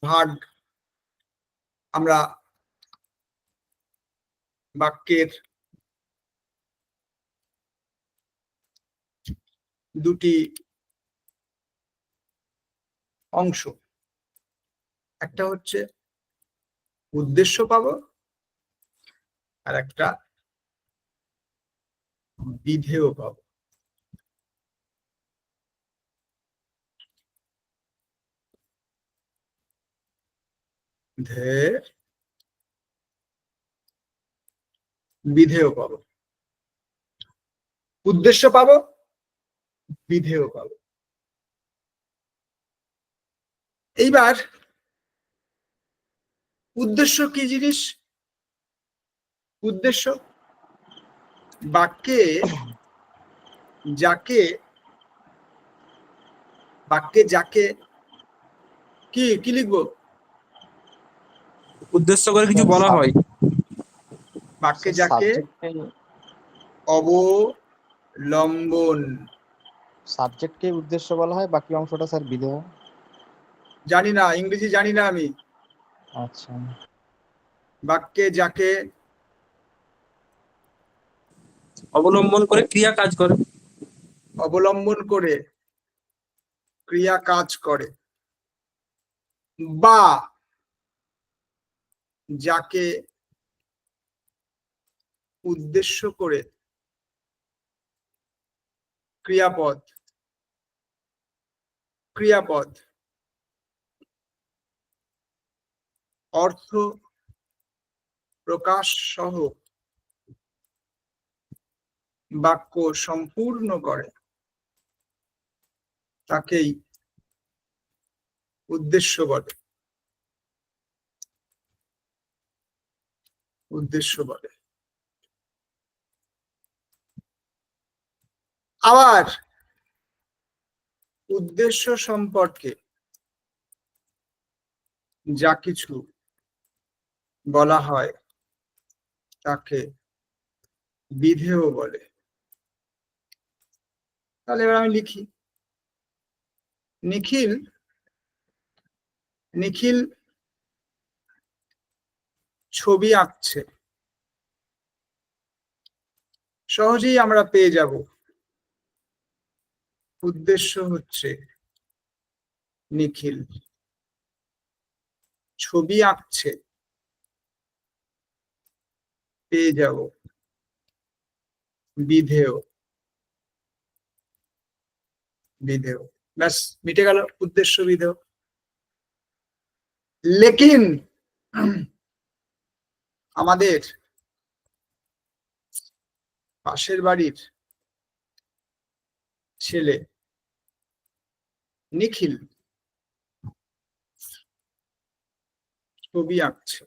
ভাগ আমরা বাক্যের দুটি অংশ, একটা হচ্ছে উদ্দেশ্য পাবো আর একটা বিধেয় পাবো। বিধেয় পাবো, উদ্দেশ্য পাবো, বিধেয় পাবো। এইবার উদ্দেশ্য কি জিনিস? উদ্দেশ্য বাক্যে যাকে কি কি লিখবো? উদ্দেশ্য করে কিছু বলা হয়। বাক্যে যাকে অবলম্বন, সাবজেক্টকে উদ্দেশ্য বলা হয়, বাকি অংশটা স্যার বিধেয়। জানি না, ইংরেজি জানি না আমি। আচ্ছা, বাক্যে যাকে অবলম্বন করে ক্রিয়া কাজ করে। অবলম্বন করে ক্রিয়া কাজ করে, বা যাকে উদ্দেশ্য করে ক্রিয়াপদ অর্থ প্রকাশ সহ বাক্য সম্পূর্ণ করে, তাকেই উদ্দেশ্য বলে। আবার উদ্দেশ্য সম্পর্কে যা কিছু বলা হয় তাকে বিধেয় বলে। তাহলে এবার আমি লিখি, নিখিল ছবি আঁকছে। সহজেই আমরা পেয়ে যাব উদ্দেশ্য হচ্ছে নিখিল ছবি আঁকছে, পেয়ে যাব বিধেয়। ব্যাস, মিটে গেল উদ্দেশ্য বিধেয়। লেকিন আমাদের পাশের বাড়ির ছেলে নিখিল ছবি আঁকছে।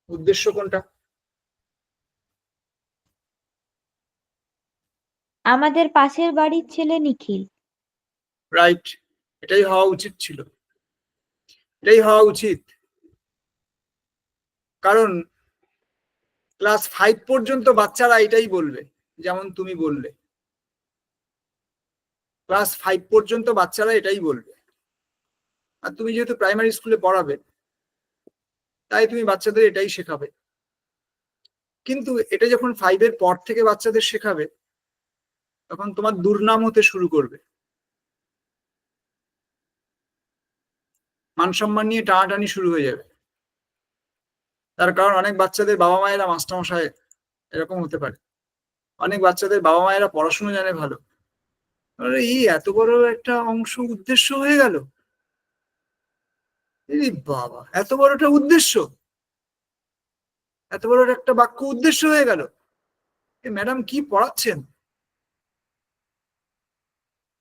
উদ্দেশ্য কোনটা? আমাদের পাশের বাড়ির ছেলে নিখিল। রাইট, এটাই হওয়া উচিত ছিল, এটাই হওয়া উচিত। কারণ ক্লাস 5 পর্যন্ত বাচ্চারা এটাই বলবে, যেমন তুমি বললে। ক্লাস 5 পর্যন্ত বাচ্চারা এটাই বলবে। আর তুমি যেহেতু প্রাইমারি স্কুলে পড়াবে, তাই তুমি বাচ্চাদের এটাই শেখাবে। কিন্তু এটা যখন 5-এর পর থেকে বাচ্চাদের শেখাবে, তখন তোমার দুর্নাম হতে শুরু করবে, মান সম্মান নিয়ে টানাটানি শুরু হয়ে যাবে। তার কারণ অনেক বাচ্চাদের বাবা মায়েরা মাস্টারমশাই এরকম হতে পারে, অনেক বাচ্চাদের বাবা মায়েরা পড়াশোনা জানে ভালো, এই এত বড় একটা অংশ উদ্দেশ্য হয়ে গেল। বাবা, এত বড়টা উদ্দেশ্য, এত বড় একটা বাক্য উদ্দেশ্য হয়ে গেল, ম্যাডাম কি পড়াচ্ছেন?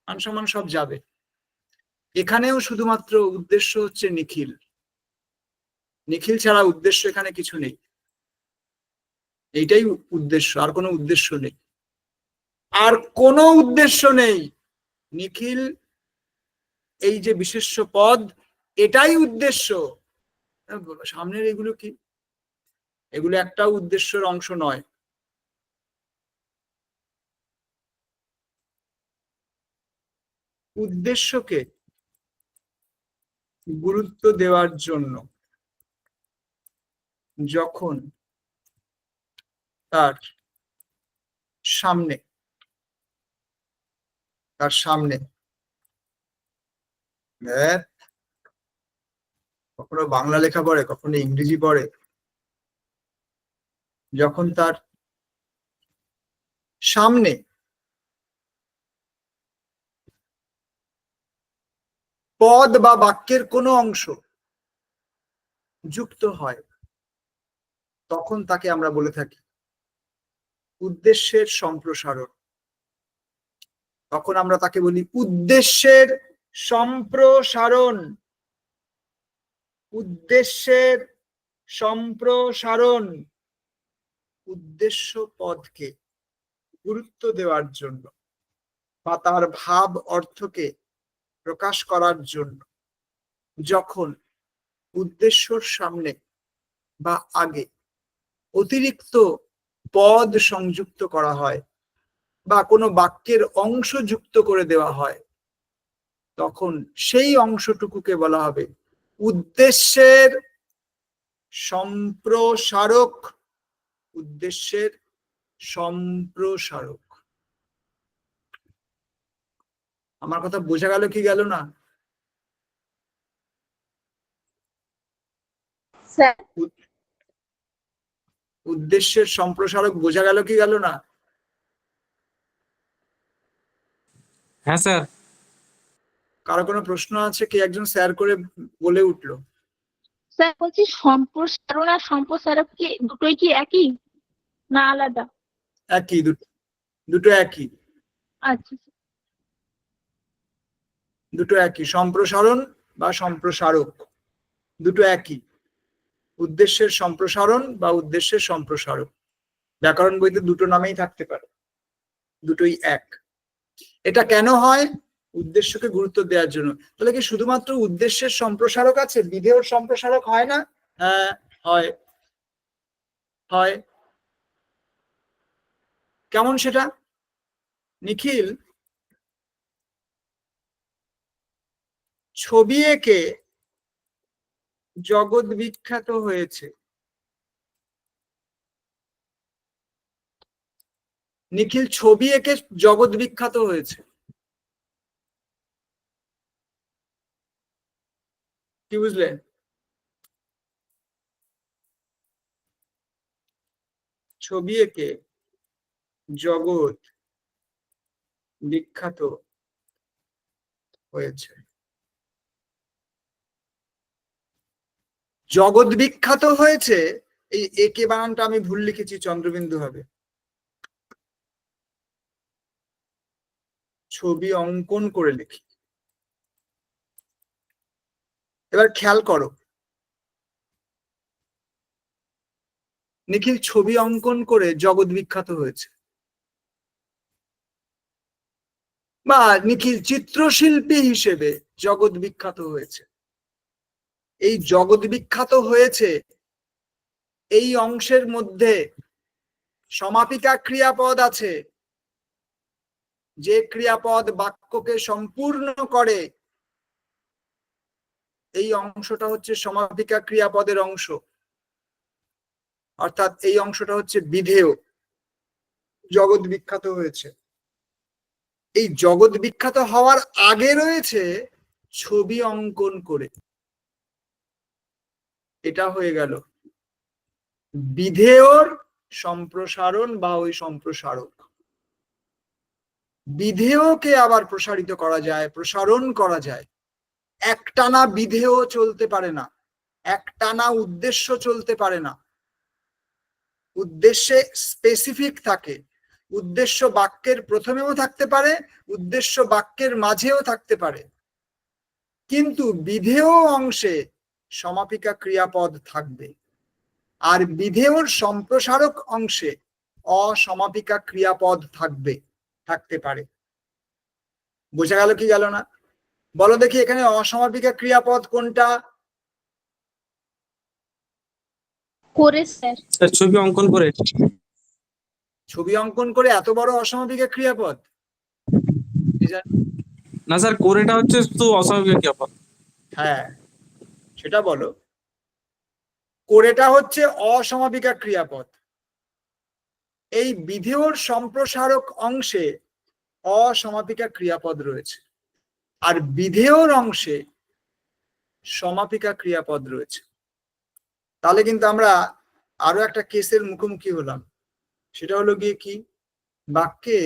মান সম্মান সব যাবে। এখানেও শুধুমাত্র উদ্দেশ্য হচ্ছে নিখিল ছাড়া উদ্দেশ্য এখানে কিছু নেই। এইটাই উদ্দেশ্য, আর কোনো উদ্দেশ্য নেই, আর কোনো উদ্দেশ্য নেই। নিখিল এই যে বিশেষ্য পদ, এটাই উদ্দেশ্য। সামনের এগুলো কি? এগুলো একটা উদ্দেশ্যের অংশ নয়। উদ্দেশ্যকে গুরুত্ব দেওয়ার জন্য যখন তার সামনে কখনো বাংলা লেখা পড়ে, কখনো ইংরেজি পড়ে, যখন তার সামনে পদ বা বাক্যের কোনো অংশ যুক্ত হয়, তখন তাকে আমরা বলে থাকি উদ্দেশ্যের সম্প্রসারণ। তখন আমরা তাকে বলি উদ্দেশ্যের সম্প্রসারণ। উদ্দেশ্যের সম্প্রসারণ, উদ্দেশ্য পদকে গুরুত্ব দেওয়ার জন্য বা তার ভাব অর্থকে প্রকাশ করার জন্য যখন উদ্দেশ্যর সামনে বা আগে অতিরিক্ত পদ সংযুক্ত করা হয় বা কোনো বাক্যের অংশ যুক্ত করে দেওয়া হয়, তখন সেই অংশটুকুকে বলা হবে উদ্দেশ্যের সম্প্রসারক। উদ্দেশ্যের সম্প্রসারক। আমার কথা বোঝা গেল কি গেল না? উদ্দেশ্যের সম্প্রসারক বোঝা গেল কি গেল না? হ্যাঁ স্যার। কারো কোনো প্রশ্ন আছে? কে একজন স্যার করে বলে উঠলো। স্যার বলছি সম্প্রসারণ আর সম্প্রসারক কি দুটোই কি একই না আলাদা? একই, দুটো একই। আচ্ছা, দুটো একই, সম্প্রসারণ বা সম্প্রসারক দুটো একই। উদ্দেশ্যের সম্প্রসারণ বা উদ্দেশ্যের সম্প্রসারক, ব্যাকরণ বইতে দুটো নামেই থাকতে পারে, দুটোই এক। এটা কেন হয়? উদ্দেশ্যকে গুরুত্ব দেওয়ার জন্য। তাহলে কি শুধুমাত্র উদ্দেশ্যের সম্প্রসারক আছে, বিধেয়র সম্প্রসারক হয় না? হ্যাঁ হয়। হয় কেমন সেটা? নিখিল ছবি এঁকে জগৎ বিখ্যাত হয়েছে। নিখিল ছবি এঁকে জগৎ বিখ্যাত হয়েছে, কি বুঝলে? ছবি এঁকে জগৎ বিখ্যাত হয়েছে। জগৎ বিখ্যাত হয়েছে, এই একে বানানটা আমি ভুল লিখেছি, চন্দ্রবিন্দু হবে। ছবি অঙ্কন করে লিখি। এবার খেয়াল করো, নিখিল ছবি অঙ্কন করে জগৎ বিখ্যাত হয়েছে, বা নিখিল চিত্রশিল্পী হিসেবে জগৎ বিখ্যাত হয়েছে। এই জগৎ বিখ্যাত হয়েছে এই অংশের মধ্যে সমাপিকা ক্রিয়াপদ আছে, যে ক্রিয়াপদ বাক্যকে সম্পূর্ণ করে। এই অংশটা হচ্ছে সমাপিকা ক্রিয়াপদের অংশ, অর্থাৎ এই অংশটা হচ্ছে বিধেয়। জগৎ বিখ্যাত হয়েছে। এই জগৎ বিখ্যাত হওয়ার আগে রয়েছে ছবি অঙ্কন করে। এটা হয়ে গেল বিধেয়র সম্প্রসারণ বা ওই সম্প্রসারক। বিধেয়কে আবার প্রসারিত করা যায়, প্রসারণ করা যায়। একটানা বিধেয় চলতে পারে না, একটানা উদ্দেশ্য চলতে পারে না। উদ্দেশ্যে স্পেসিফিক থাকে। উদ্দেশ্য বাক্যের প্রথমেও থাকতে পারে, উদ্দেশ্য বাক্যের মাঝেও থাকতে পারে, কিন্তু বিধেয় অংশে সমাপিকা ক্রিয়াপদ থাকবে। আর বিধেয়র সম্প্রসারক অংশে অসমাপিকা ক্রিয়াপদ থাকতে পারে। বোঝা গেল কি গেল না? বলো দেখি এখানে অসমাপিকা ক্রিয়াপদ কোনটা? করে স্যার। ছবি অঙ্কন করে। ছবি অঙ্কন করে এত বড় অসমাপিকা ক্রিয়াপদ? না স্যার কোরেটা হচ্ছে শুধু অস্বাভাবিক ক্রিয়াপদ। হ্যাঁ, সেটা বলো। কোরেটা হচ্ছে অসমাপিকা ক্রিয়াপদ। এই বিধেয়র সম্প্রসারক অংশে অসমাপিকা ক্রিয়াপদ রয়েছে, আর বিধেয়র অংশে সমাপিকা ক্রিয়াপদ রয়েছে। তাহলে কিন্তু আমরা আরো একটা কেসের মুখোমুখি হলাম। সেটা হলো গিয়ে কি, বাক্যে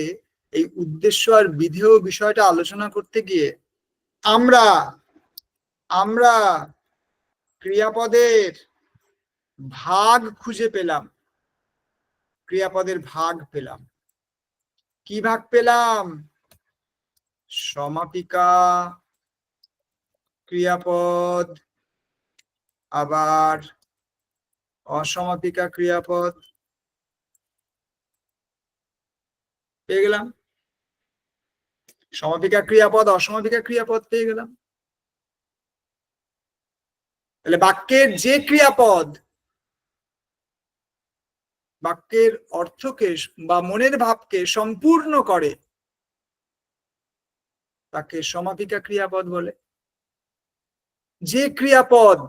এই উদ্দেশ্য আর বিধেয় বিষয়টা আলোচনা করতে গিয়ে আমরা ক্রিয়াপদের ভাগ খুঁজে পেলাম। ক্রিয়াপদের ভাগ পেলাম। কি ভাগ পেলাম? সমাপিকা ক্রিয়াপদ, আবার অসমাপিকা ক্রিয়াপদ পেয়ে গেলাম। সমাপিকা ক্রিয়াপদ, অসমাপিকা ক্রিয়াপদ পেয়ে গেলাম। তাহলে বাক্যের যে ক্রিয়াপদ বাক্যের অর্থকে বা মনের ভাবকে সম্পূর্ণ করে তাকে সমাপিকা ক্রিয়াপদ বলে। যে ক্রিয়াপদ,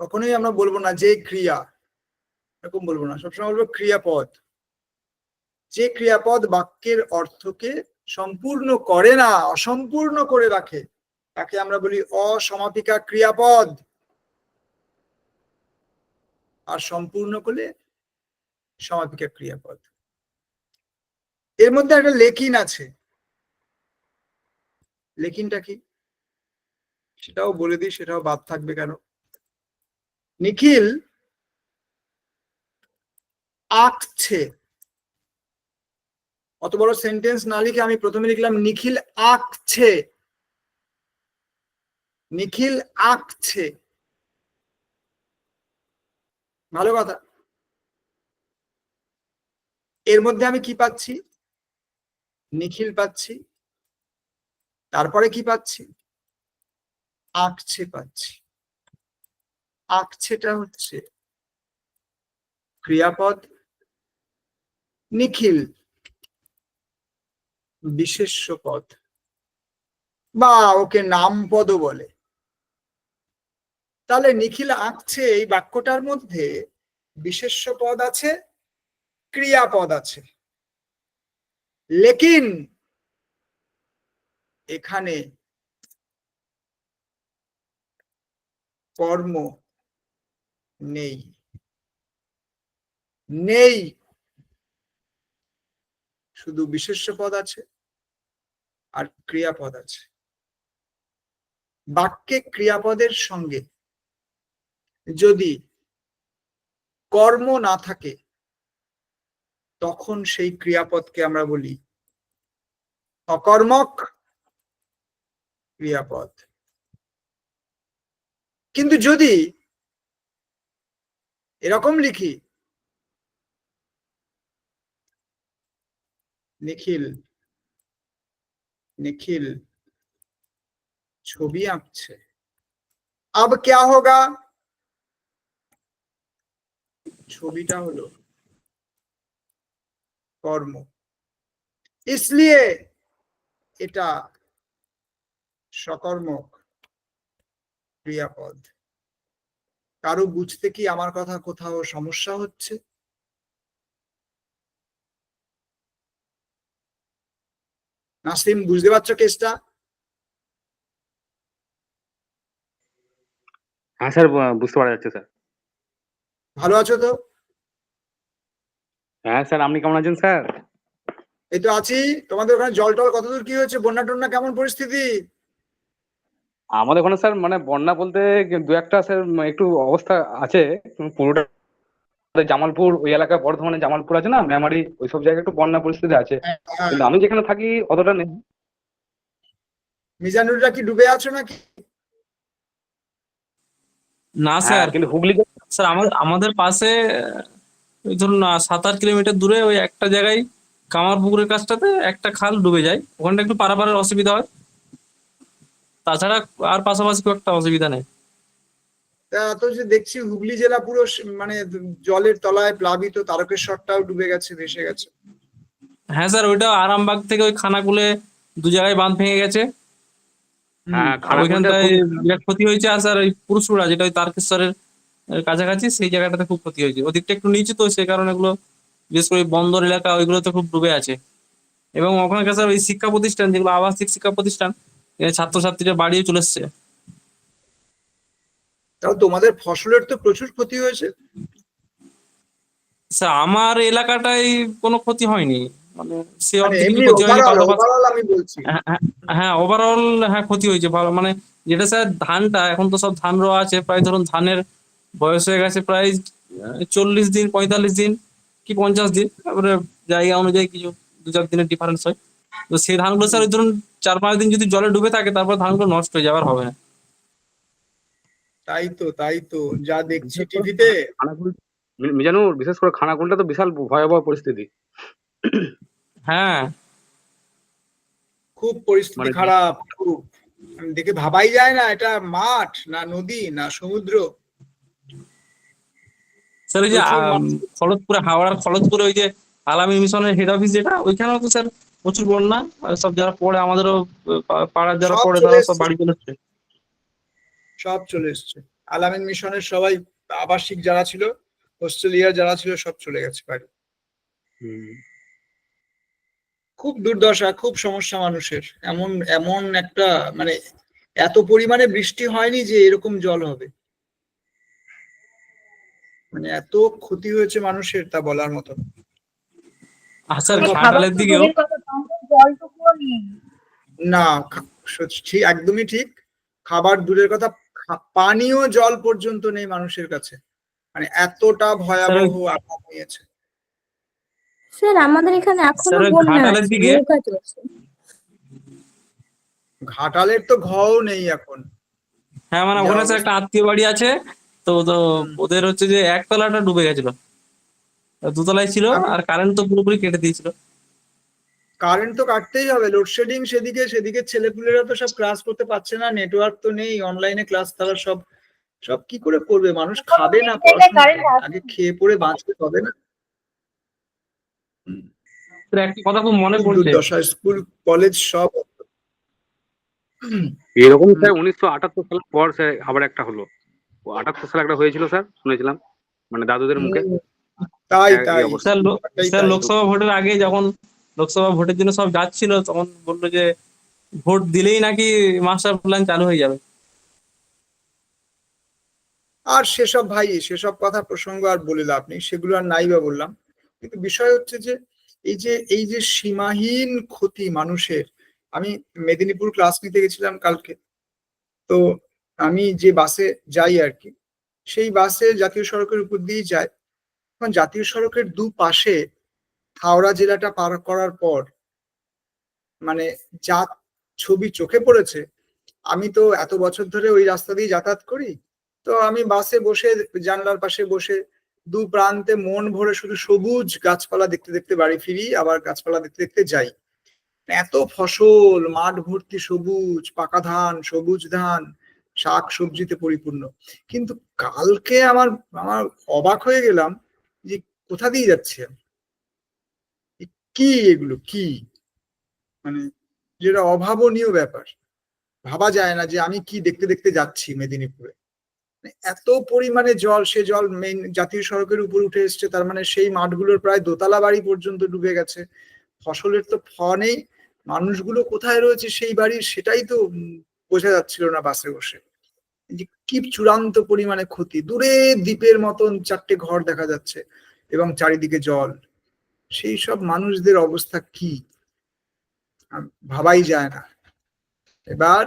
কখনোই আমরা বলবো না যে ক্রিয়া, এরকম বলবো না, সবসময় বলবো ক্রিয়াপদ। যে ক্রিয়াপদ বাক্যের অর্থকে সম্পূর্ণ করে না, অসম্পূর্ণ করে রাখে, তাকে আমরা বলি অসমাপিকা ক্রিয়াপদ। আর সম্পূর্ণ করলে সমাপিকা ক্রিয়াপদ। এর মধ্যে একটা লেকিন আছে। লেকিনটা কি সেটাও বলে দিই, সেটাও বাদ থাকবে কেন। নিখিল আঁকছে, অত বড় সেন্টেন্স না লিখে আমি প্রথমে লিখলাম নিখিল আঁকছে। নিখিল আঁকছে, ভালো কথা। এর মধ্যে আমি কি পাচ্ছি? নিখিল পাচ্ছি, তারপরে কি পাচ্ছি? আঁকছে পাচ্ছি। আঁকছেটা হচ্ছে ক্রিয়াপদ, নিখিল বিশেষ্য পদ, বা ওকে নামপদও বলে। তাহলে নিখিল আঁকছে এই বাক্যটার মধ্যে বিশেষ্য পদ আছে, ক্রিয়াপদ আছে, লেকিন এখানে কর্ম নেই। নেই, শুধু বিশেষ্য পদ আছে আর ক্রিয়াপদ আছে। বাক্যে ক্রিয়াপদের সঙ্গে যদি কর্ম না থাকে তখন সেই ক্রিয়াপদকে আমরা বলি অকর্মক ক্রিয়াপদ। কিন্তু যদি এরকম লিখি, নিখিল निखिल छवि आंकছে, अब क्या होगा? ছবিটা হলো কর্ম, इसलिए এটা সকর্মক ক্রিয়াপদ। কারো বুঝতে কি আমার কথা কোথাও সমস্যা হচ্ছে? নাসিম, বুঝতে পারছো কেসটা? হ্যাঁ স্যার, বুঝতে পারা যাচ্ছে স্যার। ভালো আছো তো? হ্যাঁ স্যার, আপনি কেমন আছেন স্যার? এই তো আছি। তোমাদের ওখানে জল টল কতদূর কি হয়েছে? বন্যা টন্যা কেমন পরিস্থিতি? আমাদের ওখানে স্যার মানে বন্যা বলতে দু একটা স্যার একটু অবস্থা আছে, পুরোটা জামালপুর ওই এলাকায়, বর্ধমানে জামালপুর আছে না, মেমারি, ওইসব জায়গায় একটু বন্যা পরিস্থিতি আছে, কিন্তু আমি যেখানে থাকি অতটা নেই। মিজানুররা কি ডুবে আছো নাকি? না স্যার, কিন্তু হুগলি স্যার আমাদের পাশে ওই ধরুন 7-8 কিলোমিটার দূরে ওই একটা জায়গায় কামারপুকুরের কাছটাতে একটা খাল ডুবে যায়, ওখানটা একটু পারাপারের অসুবিধা হয়, তাছাড়া আর পাশাপাশি খুব একটা অসুবিধা নেই। তো যে দেখছি হুগলি জেলা পুরো মানে জলের তলায় প্লাবিত, তারকেশ্বরটাও ডুবে গেছে, ভেসে গেছে। হ্যাঁ স্যার, ওইটা আরামবাগ থেকে ওই খানাকুলে দু জায়গায় বাঁধ ভেঙে গেছে, হ্যাঁ আর খানাকুলটা ওইখানটায় খুব বিরাট ক্ষতি হয়েছে। আর স্যার ওই পুরুষপুরা যেটা ওই তারকেশ্বরের কাছাকাছি, সেই জায়গাটাতে খুব ক্ষতি হয়েছে। ওদিকটা একটু নিচু তো, সেই কারণে এগুলো বিশেষ করে ওই বন্দর এলাকা ওইগুলোতে খুব ডুবে আছে। এবং ওখানকার স্যার ওই শিক্ষা প্রতিষ্ঠান যেগুলো আবাসিক শিক্ষা প্রতিষ্ঠান, ছাত্রছাত্রীরা বাড়িও চলে এসছে। তাও তোমাদের ফসলের তো প্রচুর ক্ষতি হয়েছে। স্যার আমার এলাকাটায় কোনো ক্ষতি হয়নি, মানে সে মানে অর্থে কিছু এমনি ক্ষতি হয়নি। পাশাপাশি ওভারঅল আমি বলছি। হ্যাঁ ওভারঅল হ্যাঁ ক্ষতি হয়েছে ভালো। মানে যেটা স্যার ধানটা এখন তো সব ধান রোয়া আছে, প্রায় ধরুন ধানের বয়স হয়ে গেছে প্রায় 40 দিন, 45 দিন কি 50 দিন, তারপরে জায়গা অনুযায়ী কিছু 2-4 দিনের ডিফারেন্স হয়। তো সেই ধানগুলো স্যার ওই ধরুন 4-5 দিন যদি জলে ডুবে থাকে, তারপর ধানগুলো নষ্ট হয়ে যাওয়ার হবে না। তাই তো যা দেখছি টিভিতে। খানাকুল মিজানুর, বিশেষ করে খানাকুলটা তো বিশাল ভয়াবহ পরিস্থিতি। হ্যাঁ খুব পরিস্থিতি মানে খারাপ, খুব। মানে দেখে ভাবাই যায় না এটা মাঠ না নদী না সমুদ্র। স্যার ওই যে প্রচুর মানুষ। খড়গপুরে, হাওড়ার খড়গপুরে ওই যে আলামী মিশনের হেড অফিস যেটা, ওইখানেও তো স্যার প্রচুর বন্যা। আর সব যারা পড়ে আমাদেরও পাড়ার যারা সব পড়ে, চলে তারা সব এসছে, বাড়ি চলে এসছে। সব চলে এসছে। আলামিন মিশনের সবাই আবাসিক যারা ছিল, হোস্টেলিয়ার যারা ছিল, সব চলে গেছে বাড়ি। খুব দুর্দশা, খুব সমস্যা মানুষের। এমন এমন একটা মানে এত পরিমাণে বৃষ্টি হয়নি যে এরকম জল হবে। মানে এত ক্ষতি হয়েছে মানুষের, তা বলার মতো না। আর স্যার মানে ঘাটালের দিকেও জলটুকুও নেই। না, ঠিক, একদমই ঠিক। খাবার দূরের কথা, পানীয় জল পর্যন্ত নেই মানুষের কাছে। মানে এতটা ভয়াবহ আকার নিয়েছে। স্যার আমাদের এখানে স্যার এখনো ওই বন্যা ঘাটালের আছে, দিকে, নৌকা চলছে। ঘাটালের তো ঘও নেই এখন। হ্যাঁ মানে যা ওখানে স্যার অবস্থা। একটা আত্মীয় বাড়ি আছে, তো ওদের হচ্ছে যে একতলাটা ডুবে গেছিল, দুতলায় ছিল, আর কারেন্ট তো পুরোপুরি কেটে দিয়েছিল। কারেন্ট তো কাটতেই হবে, লোডশেডিং। সেদিকে ছেলেপুলেরা তো সব ক্লাস করতে পারছে না, নেটওয়ার্ক তো নেই, অনলাইনে ক্লাস। তারা সব সব কি করে করবে? মানুষ খাবে না পড়াশোনা করে? আগে খেয়ে পড়ে বাঁচতে হবে না? স্যার একটা কথা খুব মনে খুব পড়ছে। দুর্দশা, স্কুল কলেজ সব। এরকম স্যার 1978 সালের পর স্যার আবার একটা হলো। 78 সালে একটা হয়েছিল স্যার, শুনেছিলাম, মানে দাদুদের মুখে। তাই এই অবস্থা। স্যার ব্যাপারটাই স্যার তাই। লোকসভা ভোটের আগে যখন লোকসভা ভোটের জন্য সব যাচ্ছিল, তখন বললো যে ভোট দিলেই নাকি মাস্টার প্ল্যান চালু হয়ে যাবে। আর সেসব ভাই, সেসব কথা প্রসঙ্গ আর বলে লাভ নেই, সেগুলো আর নাই বা বললাম। কিন্তু বিষয় হচ্ছে যে এই যে সীমাহীন ক্ষতি মানুষের। আমি মেদিনীপুর ক্লাস নিতে গেছিলাম কালকে। তো আমি যে বাসে যাই আর কি, সেই বাসে জাতীয় সড়কের উপর দিয়ে যায়। এখন জাতীয় সড়কের দুপাশে হাওড়া জেলাটা পার করার পর মানে যা ছবি চোখে পড়েছে। আমি তো এত বছর ধরে ওই রাস্তা দিয়ে যাতায়াত করি। তো আমি বাসে বসে, জানলার পাশে বসে, দু প্রান্তে মন ভরে শুধু সবুজ গাছপালা দেখতে দেখতে বাড়ি ফিরি, আবার গাছপালা দেখতে দেখতে যাই। এত ফসল, মাঠ ভর্তি সবুজ, পাকা ধান, সবুজ ধান, শাক সবজিতে পরিপূর্ণ। কিন্তু কালকে আমার আমার অবাক হয়ে গেলাম যে কোথা দিয়ে যাচ্ছে আমি, কি এগুলো, কি মানে যেটা অভাবনীয় ব্যাপার। ভাবা যায় না যে আমি কি দেখতে দেখতে যাচ্ছি মেদিনীপুরে। এত পরিমাণে জল, সে জল মেইন জাতীয় সড়কের উপর উঠে এসছে। তার মানে সেই মাঠগুলোর প্রায় দোতলা বাড়ি পর্যন্ত ডুবে গেছে। ফসলের তো নেই। মানুষগুলো কোথায় রয়েছে সেই বাড়ির, সেটাই তো বোঝা যাচ্ছিল না বাসে বসে। যে কি চূড়ান্ত পরিমাণে ক্ষতি। দূরে দ্বীপের মতন 4টে ঘর দেখা যাচ্ছে এবং চারিদিকে জল। সেই সব মানুষদের অবস্থা কি, ভাবাই যায় না। এবার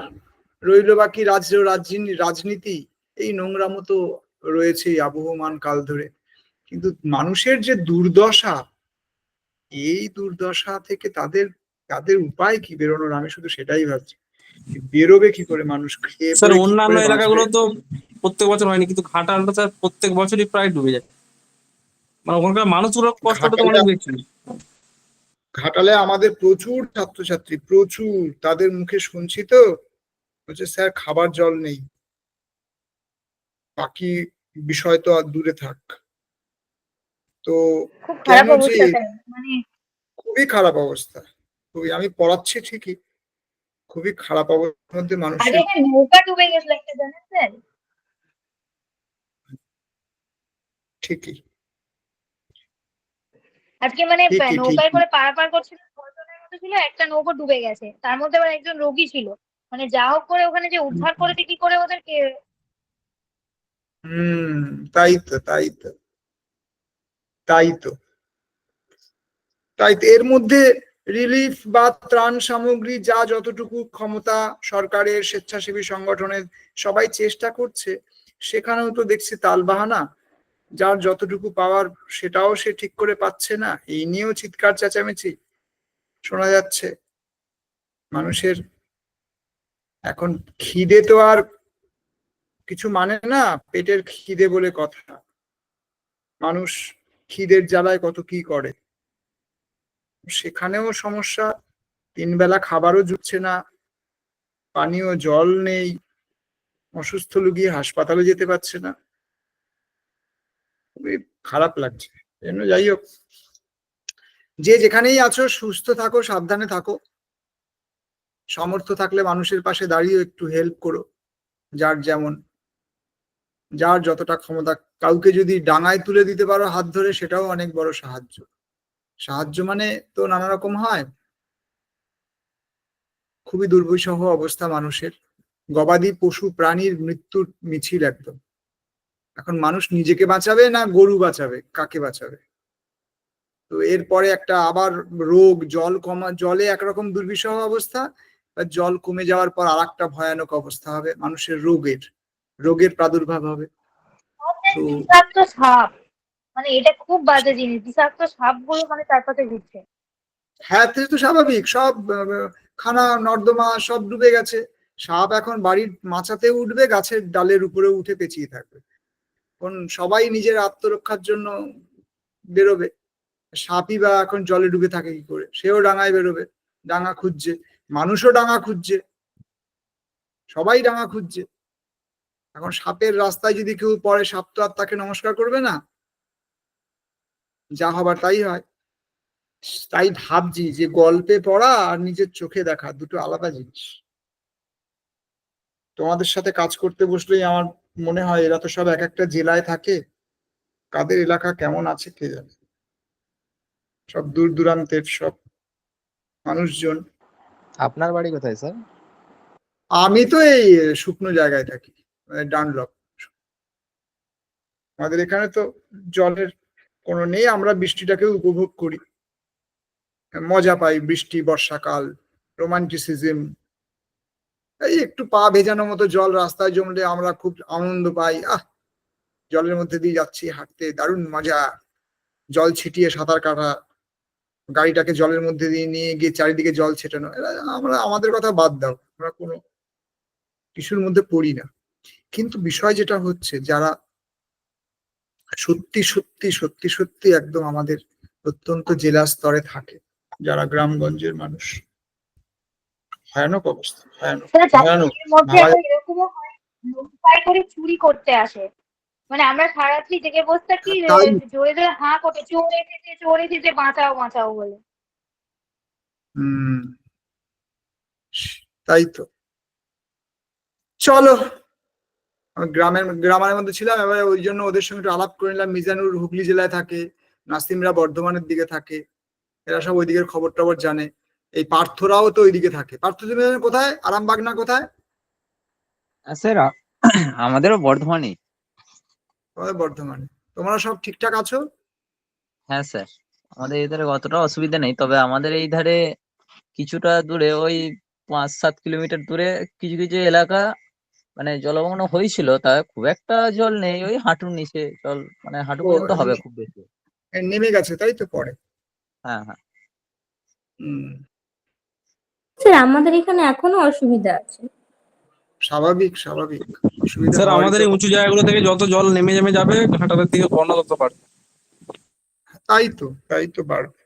রইল বাকি রাজনীতি। এই নোংরা মতো রয়েছে আবহমান কাল ধরে। কিন্তু মানুষের যে দুর্দশা, এই দুর্দশা থেকে তাদের উপায় কি বেরোনোর, আমি শুধু সেটাই ভাবছি। বেরোবে কি করে মানুষ, খেয়ে স্যার পড়ে কি অন্যান্য করে বাঁচবে? এলাকাগুলো তো প্রত্যেক বছর হয়নি, কিন্তু ঘাটালটা স্যার প্রত্যেক বছরই প্রায় ডুবে যায়। মানে ওখানকার মানুষগুলোর কষ্টটা তো অনেক বেশি। ঘাটালে আমাদের প্রচুর ছাত্রছাত্রী, প্রচুর। তাদের মুখে শুনছি তো, বলছে স্যার খাবার জল নেই। বাকি বিষয় তো আর দূরে থাক। তো খুব খারাপ কেন যে, অবস্থা, মানে খুবই খারাপ অবস্থা। খুবই। আমি পড়াচ্ছি ঠিকই, খুবই খারাপ অবস্থার মধ্যে আগে মানুষের। হ্যাঁ নৌকা ডুবে গেছিল একটা, জানেন স্যার? ঠিকই আজকে মানে ঠিকই নৌকায় ঠিকই করে পারাপার করছিল, ঘটনার মতো ছিল, একটা নৌকা ডুবে গেছে, তার মধ্যে আবার একজন রোগী ছিল। মানে যা হোক করে ওখানে যে উদ্ধার করেছে কি করে ওদেরকে। হুম, তাই তো তাই তো তাই তো তাই তো এর মধ্যে রিলিফ বা ত্রাণ সামগ্রী যা যতটুকু ক্ষমতা সরকারের, স্বেচ্ছাসেবী সংগঠনের, সবাই চেষ্টা করছে, সেখানেও তো দেখছি তালবাহানা। যার যতটুকু পাওয়ার সেটাও সে ঠিক করে পাচ্ছে না, এই নিয়েও চিৎকার চেঁচামেচি শোনা যাচ্ছে মানুষের। এখন খিদে তো আর কিছু মানে না, পেটের খিদে বলে কথা। মানুষ খিদের জ্বালায় কত কি করে, সেখানেও সমস্যা। 3 বেলা খাবারও জুটছে না, পানীয় জল নেই, অসুস্থ রোগী হাসপাতালে যেতে পারছে না, খুবই খারাপ লাগছে। জন্য যাই হোক, যে যেখানেই আছো সুস্থ থাকো, সাবধানে থাকো, সামর্থ্য থাকলে মানুষের পাশে দাঁড়িয়ে একটু হেল্প করো, যার যেমন, যার যতটা ক্ষমতা। কাউকে যদি ডাঙায় তুলে দিতে পারো হাত ধরে, সেটাও অনেক বড় সাহায্য। সাহায্য মানে তো নানা রকম হয়। খুবই দুর্বিষহ অবস্থা মানুষের, গবাদি পশু প্রাণীর মৃত্যুর মিছিল একদম। এখন মানুষ নিজেকে বাঁচাবে না গরু বাঁচাবে, কাকে বাঁচাবে? তো এরপরে একটা আবার রোগ, জলে একরকম দুর্বিষহ অবস্থা, আর জল কমে যাওয়ার পর আর একটা ভয়ানক অবস্থা হবে, মানুষের রোগের প্রাদুর্ভাব হবে। তো বিষাক্ত সাপ, মানে এটা খুব বাজে জিনিস, বিষাক্ত সাপগুলো মানে চারপাশে ঘুরছে। হ্যাঁ, তো স্বাভাবিক, সব খানা নর্দমা সব ডুবে গেছে। সাপ এখন বাড়ির মাচাতে উঠবে, গাছের ডালের উপরে উঠে পেঁচিয়ে থাকবে। এখন সবাই নিজের আত্মরক্ষার জন্য বেরোবে, সাপই বা এখন জলে ডুবে থাকে কি করে? সেও ডাঙায় বেরোবে, ডাঙা খুঁজছে, মানুষও ডাঙা খুঁজছে, সবাই ডাঙা খুঁজছে। এখন সাপের রাস্তায় যদি কেউ পড়ে, সাপ তো আর তাকে নমস্কার করবে না, যা হবার তাই হয়। তাই ভাবছি যে গল্পে পড়া আর নিজের চোখে দেখা দুটো আলাদা জিনিস। তোমাদের সাথে কাজ করতে বসলেই আমার মনে হয় এরা তো সব এক একটা জেলায় থাকে, কাদের এলাকা কেমন আছে কে জানে, সব দূর দূরান্তের সব মানুষজন। আপনার বাড়ি কোথায় স্যার? আমি তো এই শুকনো জায়গায় থাকি, ডানলপ। আমাদের এখানে তো জলের কোনো নেই, আমরা বৃষ্টিটাকে উপভোগ করি, মজা পাই। বৃষ্টি, বর্ষাকাল, রোমান্টিসিজম, এই একটু পা ভেজানোর মতো জল রাস্তায় জমলে আমরা খুব আনন্দ পাই। জলের মধ্যে দিয়ে যাচ্ছি হাঁটতে, দারুণ মজা। জল ছিটিয়ে সাঁতার কাটা, গাড়িটাকে জলের মধ্যে দিয়ে নিয়ে গিয়ে চারিদিকে জল ছেটানো, আমাদের কথা বাদ দাও, আমরা কোনো কিছুর মধ্যে পড়ি না। কিন্তু বিষয় যেটা হচ্ছে, যারা সত্যি সত্যি সত্যি সত্যি একদম আমাদের অত্যন্ত জেলা স্তরে থাকে, যারা গ্রামগঞ্জের মানুষ, ভয়ানক অবস্থা, ভয়ানক ভয়ানক। এর মধ্যে ভাবা আবার এরকমও হয়, নৌকায় করে চুরি করতে আসে। মানে আমরা সারাত্রি জেগে বসে থাকি, তাই জোরে জোরে হাঁ করে চোর এসেছে বাঁচাও বাঁচাও বলে। হম, তাই তো। চলো, আমি গ্রামের মধ্যে ছিলাম, এবার ওই জন্য ওদের সঙ্গে একটু আলাপ করে নিলাম। মিজানুর হুগলি জেলায় থাকে, নাসিমরা বর্ধমানের দিকে থাকে, এরা সব ওই দিকের খবর টবর জানে। এই পার্থরাও তো ওইদিকে থাকে। পার্থ তুমি কোথায়? আরামবাগ না কোথায়? স্যার আমাদেরও বর্ধমানে। তোমাদের বর্ধমানে। তোমরা সব ঠিকঠাক আছো? হ্যাঁ স্যার, আমাদের এই ধারে অতটা অসুবিধা নেই, তবে আমাদের এই ধারে কিছুটা দূরে, ওই 5-7 কিলোমিটার দূরে কিছু কিছু এলাকা মানে জলমগ্ন হয়েছিল, তা খুব একটা জল নেই, ওই হাঁটুর নিচে জল, মানে হাঁটু ও, পর্যন্ত হবে খুব বেশি। নেমে গেছে তাই তো পরে? হ্যাঁ হ্যাঁ। হম, স্যার আমাদের এখানে এখনো অসুবিধা আছে। স্বাভাবিক স্বাভাবিক, অসুবিধা স্যার হওয়ারই আমাদের তো এই কথা। উঁচু জায়গাগুলো থেকে যত জল নেমে নেমে যাবে ঘাটালের দিকে বন্যা তত বাড়বে। তাই তো বাড়বে,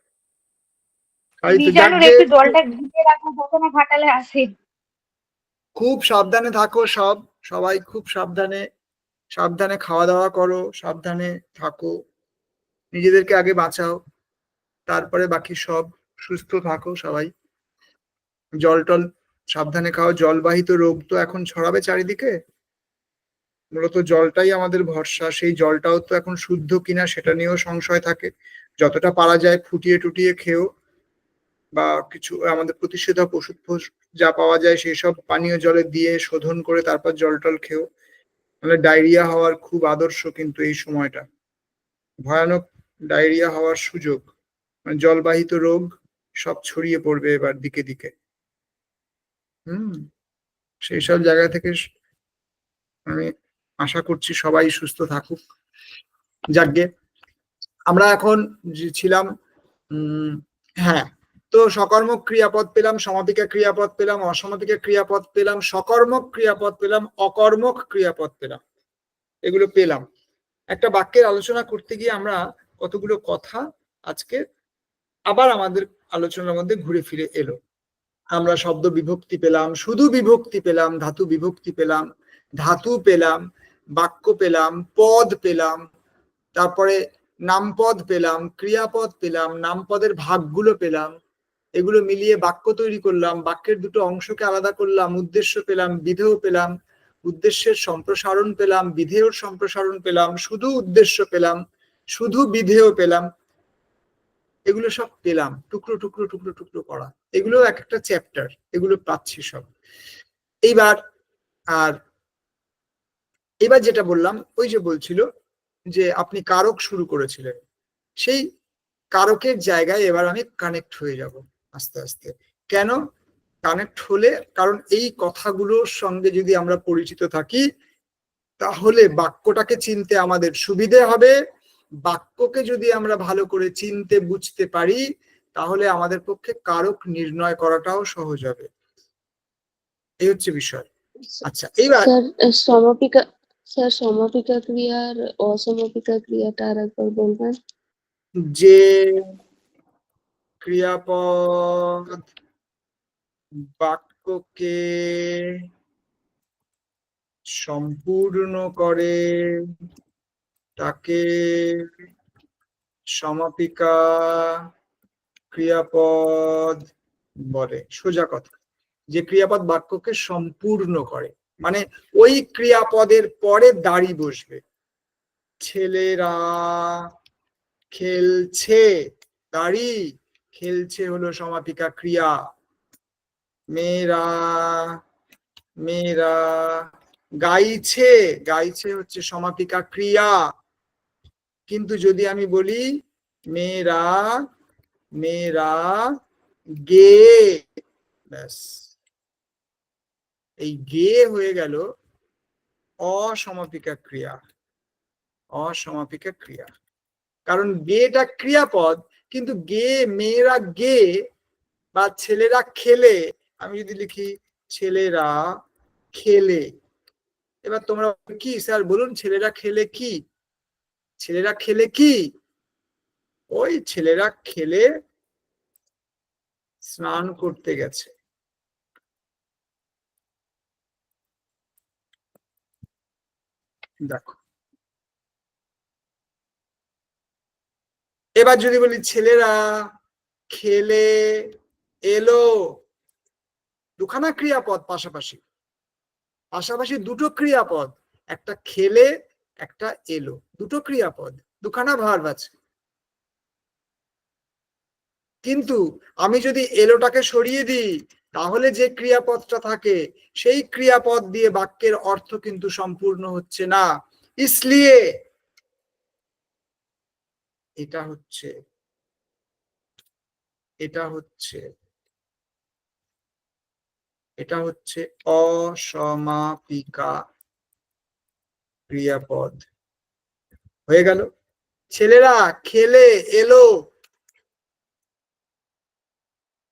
তাই তো। মিজানুর যাকগে, একটু জলটা ভিজিয়ে রাখো যখন ঘাটালে আসে। খুব সাবধানে থাকো সবাই খুব সাবধানে, সাবধানে খাওয়া দাওয়া করো, সাবধানে থাকো, নিজেদেরকে আগে বাঁচাও, তারপরে বাকি সব। সুস্থ থাকো সবাই, জল টল সাবধানে খাও। জলবাহিত রোগ তো এখন ছড়াবে চারিদিকে, মূলত জলটাই আমাদের ভরসা। সেই জলটাও তো এখন শুদ্ধ কিনা সেটা নিয়েও সংশয় থাকে। যতটা পারা যায় ফুটিয়ে টুটিয়ে খেও, বা কিছু আমাদের প্রতিষেধক ওষুধ যা পাওয়া যায় সেই সব পানীয় জলে দিয়ে শোধন করে তারপর জল টল খেও। মানে ডায়রিয়া হওয়ার খুব আদর্শ কিন্তু এই সময়টা, ভয়ানক ডায়রিয়া হওয়ার সুযোগ। মানে জলবাহিত রোগ সব ছড়িয়ে পড়বে এবার দিকে দিকে। সেই সব জায়গা থেকে আমি আশা করছি সবাই সুস্থ থাকুক। যাকগে, আমরা এখন যে ছিলাম হ্যাঁ, তো সকর্মক ক্রিয়াপদ পেলাম, সমাপিকা ক্রিয়াপদ পেলাম, অসমাপিকা ক্রিয়াপদ পেলাম, সকর্মক ক্রিয়াপদ পেলাম, অকর্মক ক্রিয়াপদ পেলাম, এগুলো পেলাম। একটা বাক্যের আলোচনা করতে গিয়ে আমরা কতগুলো কথা আজকে আবার আমাদের আলোচনার মধ্যে ঘুরে ফিরে এলো। আমরা শব্দ বিভক্তি পেলাম, শুধু বিভক্তি পেলাম, ধাতু বিভক্তি পেলাম, ধাতু পেলাম, বাক্য পেলাম, পদ পেলাম, তারপরে নামপদ পেলাম, ক্রিয়াপদ পেলাম, নামপদের ভাগগুলো পেলাম, এগুলো মিলিয়ে বাক্য তৈরি করলাম, বাক্যের দুটো অংশকে আলাদা করলাম, উদ্দেশ্য পেলাম, বিধেয় পেলাম, উদ্দেশ্যের সম্প্রসারণ পেলাম, বিধেয়র সম্প্রসারণ পেলাম, শুধু উদ্দেশ্য পেলাম, শুধু বিধেয় পেলাম, এগুলো সব পেলাম টুকরো টুকরো টুকরো টুকরো করা। এগুলো এক একটা চ্যাপ্টার, এগুলো পাচ্ছি সব। এবার যেটা বললাম, ওই যে বলছিল যে আপনি কারক শুরু করেছিলেন, সেই কারকের জায়গায় এবার আমি কানেক্ট হয়ে যাব আস্তে আস্তে। কেন কানেক্ট হলে? কারণ এই কথাগুলোর সঙ্গে যদি আমরা পরিচিত থাকি তাহলে বাক্যটাকে চিনতে আমাদের সুবিধে হবে। বাক্যকে যদি আমরা ভালো করে চিনতে বুঝতে পারি তাহলে আমাদের পক্ষে কারক নির্ণয় করাটাও সহজ হবে। এই হচ্ছে বিষয়। আচ্ছা, এইবার স্যার সমাপিকা ক্রিয়া আর অসমাপিকা ক্রিয়াটা আর একবার বলবেন? যে ক্রিয়াপদ বাক্যকে সম্পূর্ণ করে তাকে সমাপিকা ক্রিয়াপদ বলে। সোজা কথা, যে ক্রিয়াপদ বাক্যকে সম্পূর্ণ করে, মানে ওই ক্রিয়াপদের পরে দাঁড়ি বসবে। ছেলেরা খেলছে, দাঁড়ি খেলছে হলো সমাপিকা ক্রিয়া। মেয়েরা মেয়েরা গাইছে, গাইছে হচ্ছে সমাপিকা ক্রিয়া। কিন্তু যদি আমি বলি মেয়েরা মেয়েরা গে, ব্যাস এই গে হয়ে গেল অসমাপিকা ক্রিয়া। অসমাপিকা ক্রিয়া, কারণ গেটা ক্রিয়াপদ, কিন্তু গে মেয়েরা গে বা ছেলেরা খেলে, আমি যদি লিখি ছেলেরা খেলে, এবার তোমরা কি স্যার বলুন, ছেলেরা খেলে কি? ছেলেরা খেলে কি? ওই ছেলেরা খেলে স্নান করতে গেছে। দেখো, এবার যদি বলি ছেলেরা খেলে এলো, দুখানা ক্রিয়াপদ পাশাপাশি, পাশাপাশি দুটো ক্রিয়াপদ, একটা খেলে একটা এলো, দুটো ক্রিয়াপদ, দুখানা ভার্ব আছে। কিন্তু আমি যদি এলোটাকে সরিয়ে দিই তাহলে যে ক্রিয়াপদটা থাকে সেই ক্রিয়াপদ দিয়ে বাক্যের অর্থ কিন্তু সম্পূর্ণ হচ্ছে না। ইসলিয়ে এটা হচ্ছে অসমাপিকা ক্রিয়াপদ হয়ে গেল। ছেলেরা খেলে এলো,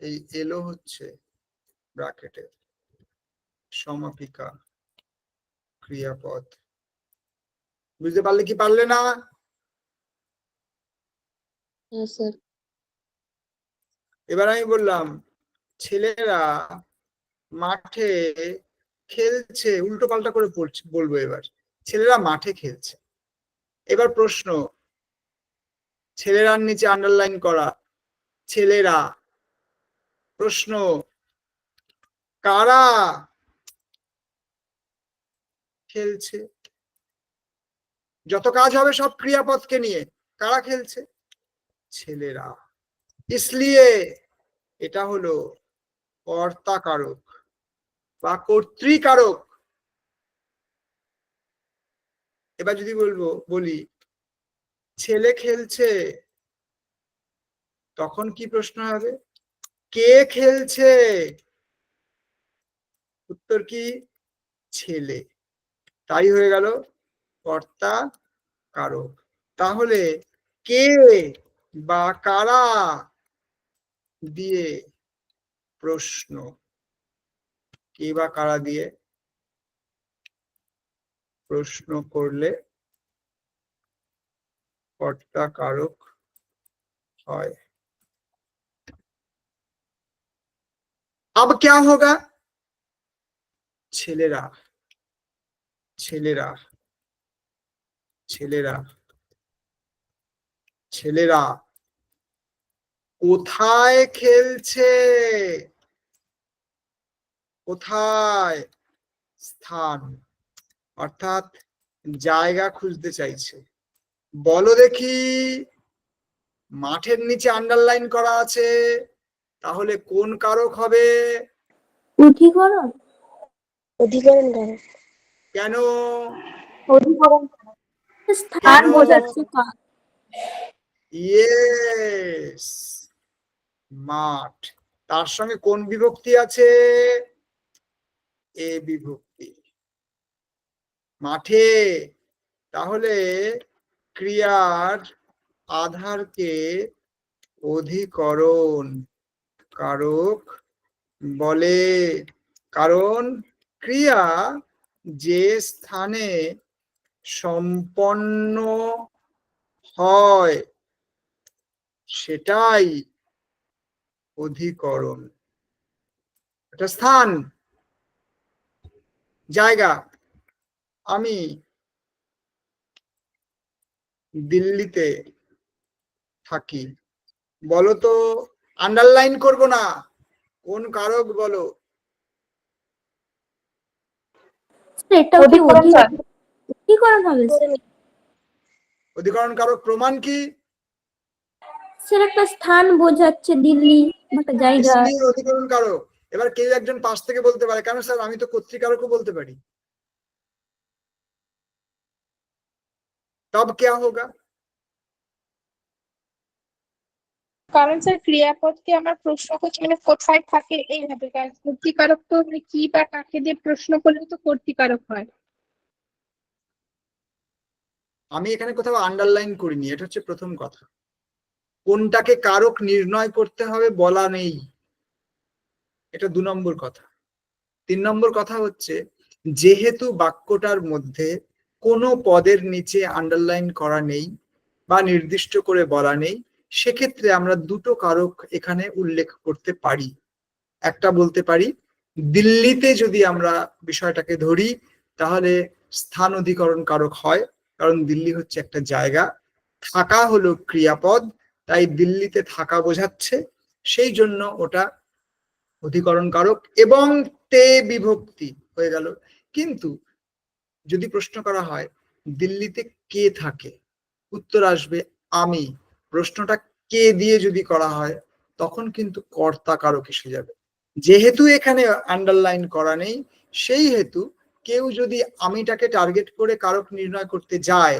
এই এলো হচ্ছে ব্র্যাকেটের সমাপিকা ক্রিয়াপদ। বুঝতে পারলে কি পারলে না? হ্যাঁ স্যার। এবার আমি বললাম ছেলেরা মাঠে খেলছে, উল্টো পাল্টা করে বলবো। এবার ছেলেরা মাঠে খেলছে। এবার প্রশ্ন, ছেলেরার নিচে আন্ডারলাইন করা ছেলেরা, প্রশ্ন কারা খেলছে? যত কাজ হবে সব ক্রিয়াপদকে নিয়ে। কারা খেলছে? ছেলেরা। ইসলিয়ে এটা হলো কর্তাকারক বা কর্তৃকারক। এবার যদি বলি ছেলে খেলছে, তখন কি প্রশ্ন হবে? কে খেলছে? উত্তর কি? ছেলে। তাই হয়ে গেল কর্তা কারক। তাহলে কে বা কারা দিয়ে প্রশ্ন, কে বা কারা দিয়ে प्रश्न करले कर्ता कारक है। अब क्या होगा? छेलेरा छेलेरा छेलेरा छेलेरा कोथाय खेलছে? কোথায়? স্থান অর্থাৎ জায়গা খুঁজতে চাইছে। বলো দেখি, মাঠের নিচে আন্ডারলাইন করা আছে, তাহলে কোন কারক হবে? অধিকরণ। অধিকরণ কারক। কেন? অধিকরণ স্থান কেন? বোঝাচ্ছে ইয়েস, মাঠ। তার সঙ্গে কোন বিভক্তি আছে? এ বিভক্তি। মাঠে। তাহলে ক্রিয়ার আধারকে অধিকরণ কারক বলে, কারণ ক্রিয়া যে স্থানে সম্পন্ন হয় সেটাই অধিকরণ। এটা স্থান, জায়গা। আমি দিল্লিতে থাকি। বলো তো, আন্ডারলাইন করব না, কোন কারক বলো? এটাও কি অধিকরণ হবে? অধিকরণ কারক প্রমাণ কি? স্যার একটা স্থান বোঝাচ্ছে, দিল্লি একটা জায়গা। इसलिए অধিকরণ কারক। এবার কেউ একজন পাশ থেকে বলতে পারে, কেন স্যার আমি তো কর্তৃকারকও বলতে পারি। तब क्या होगा? কারণ স্যার ক্রিয়াপদকে আমরা প্রশ্ন করছি মানে কোথায় থাকে এইভাবে, কারণ কর্তৃকারক তো মানে কি বা কাকে দিয়ে প্রশ্ন করলে তো কর্তৃকারক হয়। আমি এখানে কোথাও আন্ডারলাইন করিনি, এটা হচ্ছে প্রথম কথা। কোনটাকে কারক নির্ণয় করতে হবে বলা নেই, এটা 2 নম্বর কথা। 3 নম্বর কথা হচ্ছে, যেহেতু বাক্যটার মধ্যে কোনো পদের নিচে আন্ডারলাইন করা নেই বা নির্দিষ্ট করে বলা নেই, সেক্ষেত্রে আমরা দুটো কারক এখানে উল্লেখ করতে পারি। একটা বলতে পারি, দিল্লিতে যদি আমরা বিষয়টাকে ধরি তাহলে স্থান অধিকরণ কারক হয়, কারণ দিল্লি হচ্ছে একটা জায়গা, থাকা হলো ক্রিয়াপদ, তাই দিল্লিতে থাকা বোঝাচ্ছে, সেই জন্য ওটা অধিকরণ কারক এবং তে বিভক্তি হয়ে গেল। কিন্তু যদি প্রশ্ন করা হয় দিল্লিতে কে থাকে, উত্তর আসবে আমি। প্রশ্নটা কে দিয়ে যদি করা হয় তখন কিন্তু কর্তা কারক এসে যাবে। যেহেতু এখানে আন্ডারলাইন করা নেই, সেই হেতু কেউ যদি আমিটাকে টার্গেট করে কারক নির্ণয় করতে যায়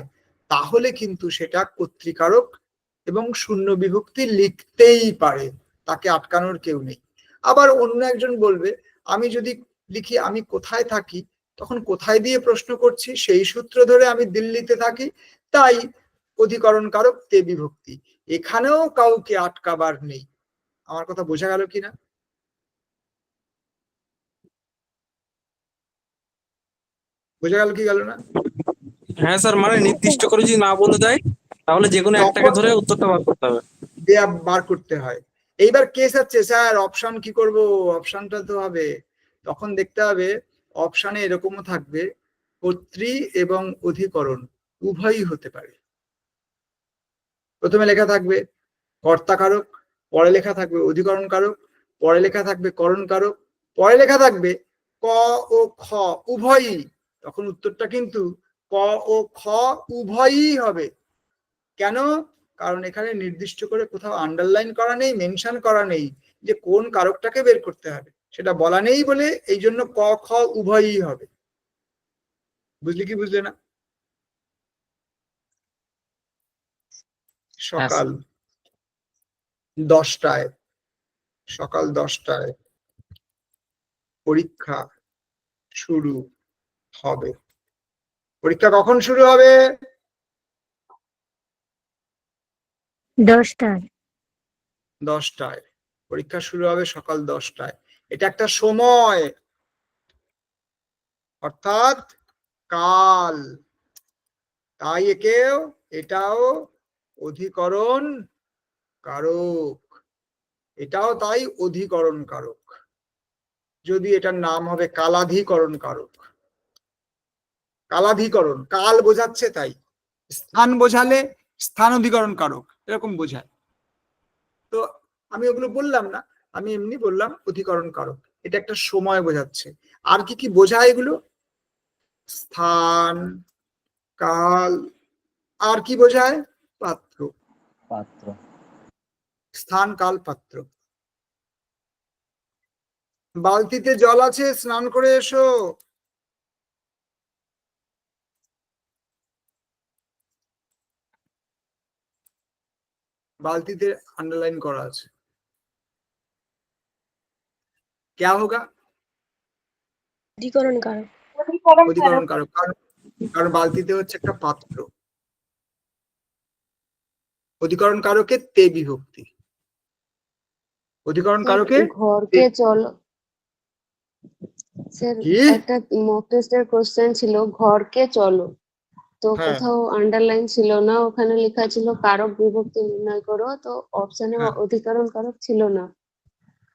তাহলে কিন্তু সেটা কর্তৃকারক এবং শূন্য বিভক্তি লিখতেই পারে, তাকে আটকানোর কেউ নেই। আবার অন্য একজন বলবে, আমি যদি লিখি আমি কোথায় থাকি, তখন কোথায় দিয়ে প্রশ্ন করছি, সেই সূত্র ধরে আমি দিল্লিতে থাকি, তাই অধিকরণ কারক তে বিভক্তি। এখানেও কাউকে আটকাবার নেই। আমার কথা বোঝা গেল কিনা? বোঝা গেল কি গেল না? হ্যাঁ স্যার, মানে নির্দিষ্ট করে যদি না বলে দেয় তাহলে যে কোনো একটাকে ধরে উত্তরটা বার করতে হবে, বার করতে হয়। এইবার কেস হচ্ছে স্যার অপশন কি করব, অপশনটা তো হবে, তখন দেখতে হবে অপশনে এরকমও থাকবে কর্তৃ এবং অধিকরণ উভয়ই হতে পারে। প্রথমে লেখা থাকবে কর্তা কারক, পরে লেখা থাকবে অধিকরণ কারক, পরে লেখা থাকবে করণ কারক, পরে লেখা থাকবে ক ও খ উভয়ই, তখন উত্তরটা কিন্তু ক ও খ উভয়ই হবে। কেন? কারণ এখানে নির্দিষ্ট করে কোথাও আন্ডারলাইন করা নেই, মেনশন করা নেই যে কোন কারকটাকে বের করতে হবে, সেটা বলা নেই বলে এই জন্য ক খ উভয়ই হবে। বুঝলি কি বুঝলে না? সকাল 10টায়, সকাল 10টায় পরীক্ষা শুরু হবে। পরীক্ষা কখন শুরু হবে? 10টায়। 10টায় পরীক্ষা শুরু হবে, সকাল 10টায়। এটা একটা সময়, অর্থাৎ কাল। তাই এটাও অধিকরণ কারক, এটাও তাই অধিকরণ কারক, যদি এটার নাম হবে কালাধিকরণ কারক। কালাধিকরণ, কাল বোঝাচ্ছে তাই, স্থান বোঝালে স্থান অধিকরণ কারক, এরকম বোঝায়। তো আমি ওগুলো বললাম না, আমি এমনি বললাম অধিকরণ কারক। এটা একটা সময় বোঝাচ্ছে। আর কি কি বোঝায় এগুলো? স্থান, কাল, আর কি বোঝায়? পাত্র। পাত্র। স্থান, কাল, পাত্র। বালতিতে জল আছে, স্নান করে এসো। বালতিতে আন্ডারলাইন করা আছে। क्या होगा? অধিকরণ কারক। অধিকরণ কারক, কারণ বালতিতে হচ্ছে একটা পাত্র। অধিকরণ কারকে তে বিভক্তি। অধিকরণ কারকে ঘরকে চলো স্যার, কি? একটা মক টেস্টের কোশ্চেন ছিল ঘরকে চলো, তো হ্যাঁ কোথাও আন্ডারলাইন ছিল না, ওখানে লেখা ছিল কারক বিভক্তি নির্ণয় করো, তো অপশনে হ্যাঁ অধিকরণ কারক ছিল না,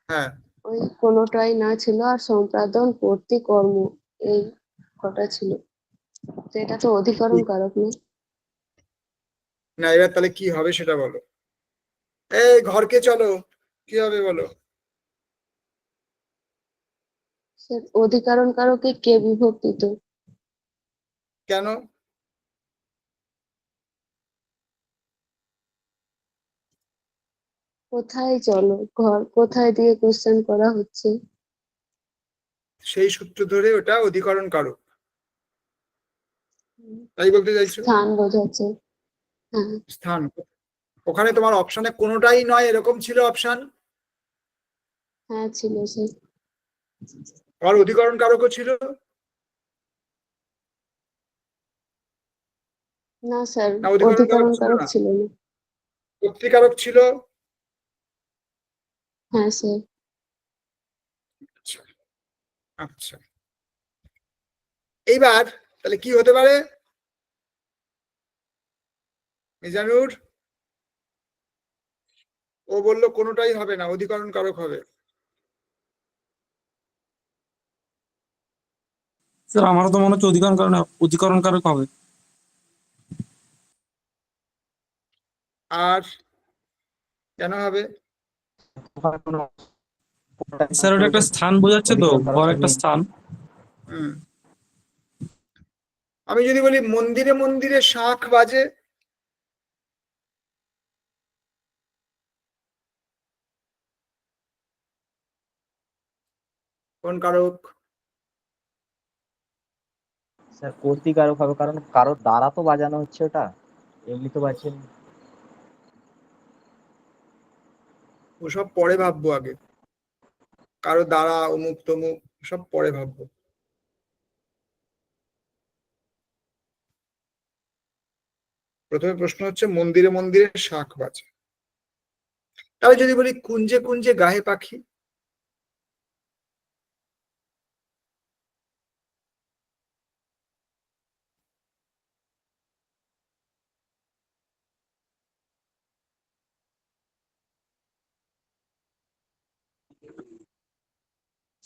হ্যাঁ, ওই কোনোটাই না ছিল, আর সম্পাদন কর্তৃ কর্ম এই কটা ছিল, তো এটা তো অধিকরণ কারক নেই। না এবার তাহলে কি হবে সেটা বলো। এই ঘরকে চলো, কি হবে বলো? স্যার অধিকরণ কারকে কে বিভক্তি তো। কেন? কোথায় চলো, ঘর কোথায় দিয়ে কোশ্চেন করা হচ্ছে। সেই সূত্র ধরে ওটা অধিকরণ কারক, তাই বলতে চাইছো? স্থান বোঝাচ্ছে। হ্যাঁ স্থান, ওখানে তোমার অপশনে কোনোটাই নয় এরকম ছিল অপশন, হ্যাঁ ছিল স্যার। আর অধিকরণ কারকও ছিল। না স্যার, না অধিকরণ কারক অধিকরণ ছিল কারক না, ছিল না। কর্তৃকারক ছিল। হ্যাঁ স্যার। আচ্ছা আচ্ছা, এইবার তাহলে কি হতে পারে মিজানুর? ও বললো কোনোটাই হবে না, অধিকরণ কারক হবে। স্যার আমারও তো মনে হচ্ছে অধিকরণ কারক হবে। আর কেন হবে? স্যার ওটা একটা স্থান বোঝাচ্ছে তো, ঘর একটা স্থান। হুম, আমি যদি বলি মন্দিরে মন্দিরে শাঁখ বাজে, কোন কারক? স্যার কর্তৃকারক হবে, কারণ কারোর দ্বারা তো বাজানো হচ্ছে ওটা, এমনি তো বাজছেন। ওসব পরে ভাববো, আগে কারো দ্বারা অমুক তমুক সব পরে ভাববো। প্রথমে প্রশ্ন হচ্ছে মন্দিরে মন্দিরে শাঁখ বাজে। তাহলে যদি বলি কুঞ্জে কুঞ্জে গাহে পাখি,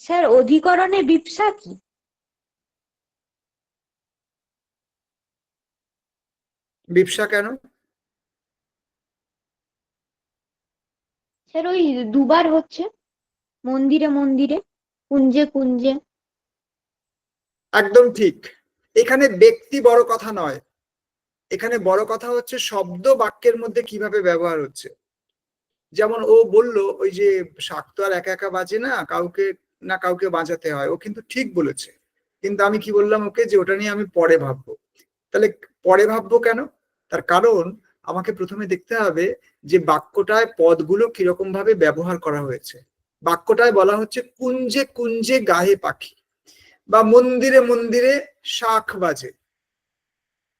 স্যার অধিকরণে বিপসা কি? বিপসা কেন? স্যার ওই দুবার হচ্ছে মন্দিরে মন্দিরে। কুঞ্জে কুঞ্জে। একদম ঠিক। এখানে ব্যক্তি বড় কথা নয়, এখানে বড় কথা হচ্ছে শব্দ বাক্যের মধ্যে কিভাবে ব্যবহার হচ্ছে। যেমন ও বলল ওই যে শাক তো আর একা একা বাজে না, কাউকে না কাউকে বাজাতে হয়, ও কিন্তু ঠিক বলেছে। কিন্তু আমি কি বললাম ওকে, যে ওটা নিয়ে আমি পরে ভাববো। তাহলে পরে ভাববো কেন? তার কারণ আমাকে প্রথমে দেখতে হবে যে বাক্যটায় পদগুলো কিরকম ভাবে ব্যবহার করা হয়েছে। বাক্যটায় বলা হচ্ছে কুঞ্জে কুঞ্জে গায়ে পাখি, বা মন্দিরে মন্দিরে শাখ বাজে।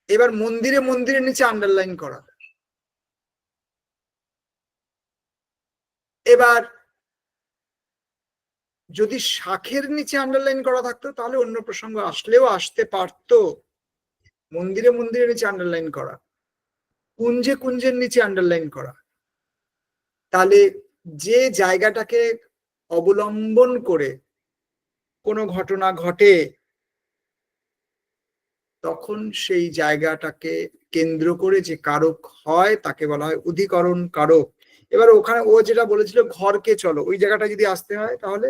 এবার মন্দিরে মন্দিরের নিচে আন্ডারলাইন করা। এবার যদি শাখের নিচে আন্ডারলাইন করা থাকতো তাহলে অন্য প্রসঙ্গ আসলেও আসতে পারতো। মন্দিরে মন্দিরের নিচে আন্ডারলাইন করা, কুঞ্জে কুঞ্জের নিচে আন্ডারলাইন করা, তাহলে যে জায়গাটাকে অবলম্বন করে কোনো ঘটনা ঘটে তখন সেই জায়গাটাকে কেন্দ্র করে যে কারক হয় তাকে বলা হয় অধিকরণ কারক। এবার ওখানে ও যেটা বলেছিল ঘরকে চলো, ওই জায়গাটা যদি আসতে হয় তাহলে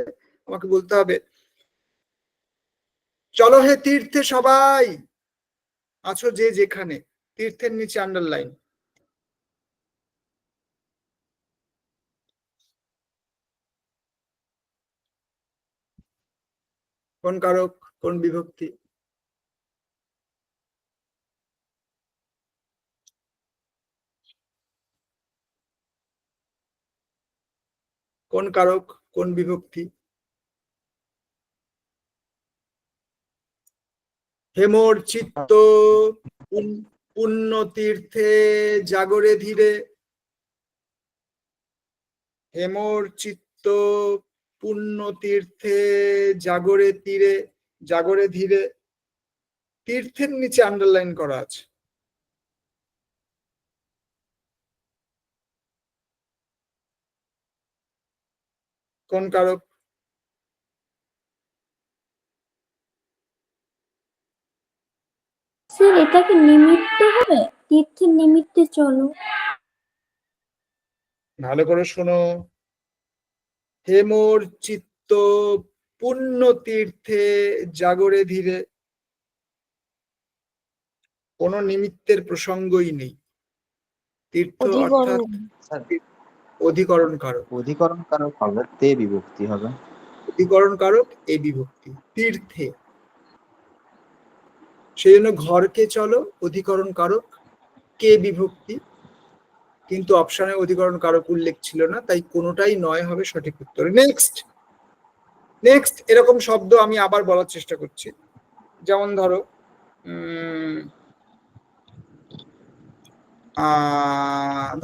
আমাকে বলতে হবে চলো হে তীর্থে সবাই, আছো যে যেখানে, তীর্থের নিচে আন্ডারলাইন। কোন কারক, কোন বিভক্তি? কোন কারক, কোন বিভক্তি? হেমর চিত্ত পুণ্য তীর্থে জাগরে ধীরে। হেমর চিত্ত পুণ্য তীর্থে জাগরে তীরে, জাগরে ধীরে, তীর্থের নিচে আন্ডারলাইন করা আছে। কোন কারক? স্যার এটা কি নিমিত্ত হবে? তীর্থের নিমিত্তে চলো। ভালো করে শোনো, হেমর চিত্ত পুণ্য তীর্থে জাগরে ধীরে, কোন নিমিত্তের প্রসঙ্গই নেই। তীর্থ অর্থাৎ অধিকরণ কারক। অধিকরণ কারক হবে, তে বিভক্তি হবে। অধিকরণ কারক এ বিভক্তি, তীর্থে। সেই জন্য ঘরকে চলো অধিকরণ কারক কে বিভক্তি, কিন্তু অপশনে অধিকরণ কারক উল্লেখ ছিল না, তাই কোনোটাই নয় হবে সঠিক উত্তর। নেক্সট নেক্সট এরকম শব্দ আমি আবার বলার চেষ্টা করছি। যেমন ধরো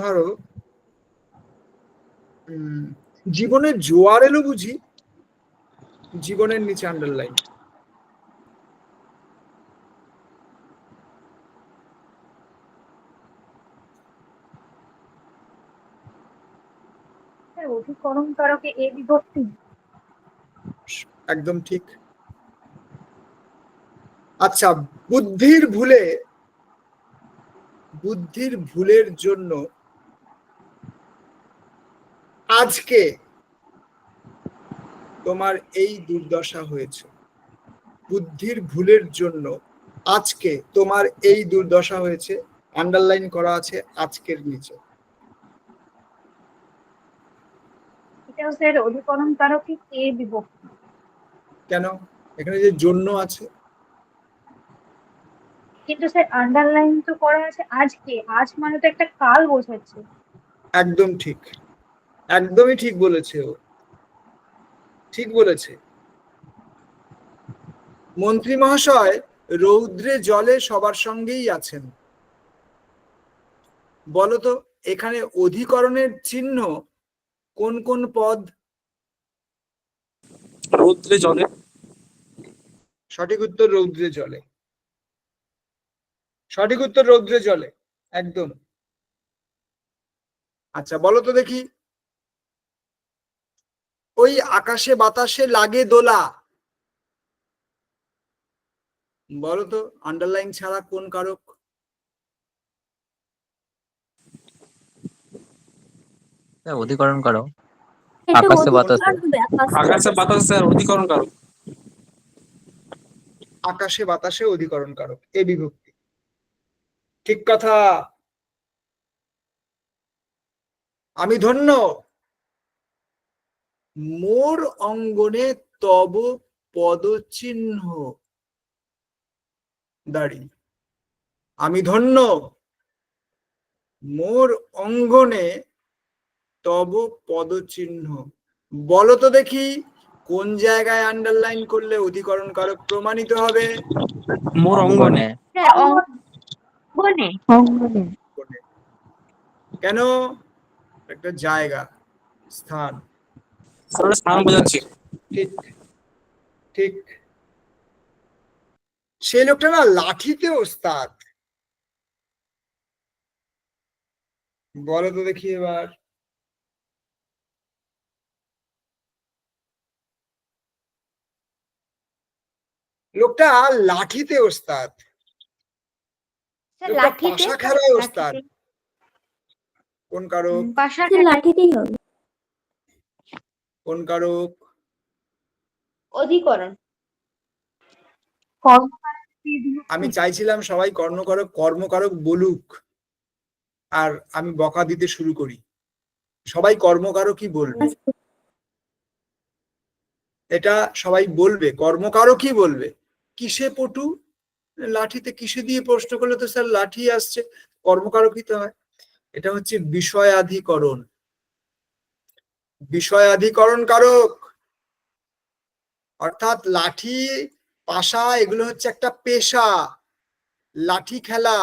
ধরো জীবনের জোয়ার এলো বুঝি, জীবনের নিচে আন্ডারলাইন। অধিকরণ কারকে এ বিভক্তি। একদম ঠিক। আচ্ছা, বুদ্ধির ভুলের জন্য আজকে তোমার এই দুর্দশা হয়েছে। বুদ্ধির ভুলের জন্য আজকে তোমার এই দুর্দশা হয়েছে, আন্ডারলাইন করা আছে আজকের নিচে। এটাও স্যার অধিকরণ কারকে এ বিভক্তি। কেন? এখানে যে জন্য আছে। কিন্তু স্যার আন্ডারলাইন তো করা আছে আজকে, আজ মানে তো একটা কাল বোঝাচ্ছে। একদম ঠিক, একদমই ঠিক বলেছে ও, ঠিক বলেছে। মন্ত্রী মহাশয় রৌদ্রে জলে সবার সঙ্গেই আছেন। বলতো এখানে অধিকরণের চিহ্ন কোন কোন পদ? রৌদ্রে জলে। সঠিক উত্তর রৌদ্রে জলে, সঠিক উত্তর রৌদ্রে জলে, একদম। আচ্ছা বলতো দেখি, ওই আকাশে বাতাসে লাগে দোলা, বলতো আন্ডারলাইন ছাড়া কোন কারক? অধিকরণ কারক। এটা আকাশে অধিকরণ বাতাসে। হবে, আকাশে বাতাস স্যার অধিকরণ কারক। আকাশে বাতাসে অধিকরণ কারক, এ বিভক্তি। ঠিক কথা। আমি ধন্য মোর অঙ্গনে তব পদচিহ্ন দাঁড়ি। আমি ধন্য মোর অঙ্গনে তব পদচিহ্ন। বলো তো দেখি কোন জায়গায় আন্ডারলাইন করলে অধিকরণ কারক প্রমাণিত হবে? মোর অঙ্গনে। অঙ্গনে। কেন? একটা জায়গা, স্থান। স্যার ওটা স্থান বোঝাচ্ছে। ঠিক ঠিক। সেই লোকটা না লাঠিতে ওস্তাদ। বলো তো দেখি এবার। লোকটা লাঠিতে ওস্তাদ, লোকটা পাশা খেলায় ওস্তাদ। কোন কারক? লাঠিতেই হবে। কোন কারক? অধিকরণ। আমি চাইছিলাম সবাই কর্মকারক বলুক, আর আমি বকা দিতে শুরু করি। সবাই কর্মকারকই বলবে, এটা সবাই বলবে, কর্মকারকই বলবে। কিসে পটু? লাঠিতে। কিসে দিয়ে প্রশ্ন করলে তো স্যার লাঠি আসছে, কর্মকারকই তো হয়। এটা হচ্ছে বিষয়াধিকরণ। বিষয়াধিকরণ কারক। অর্থাৎ লাঠি, পাশা এগুলো হচ্ছে একটা পেশা, লাঠি খেলা।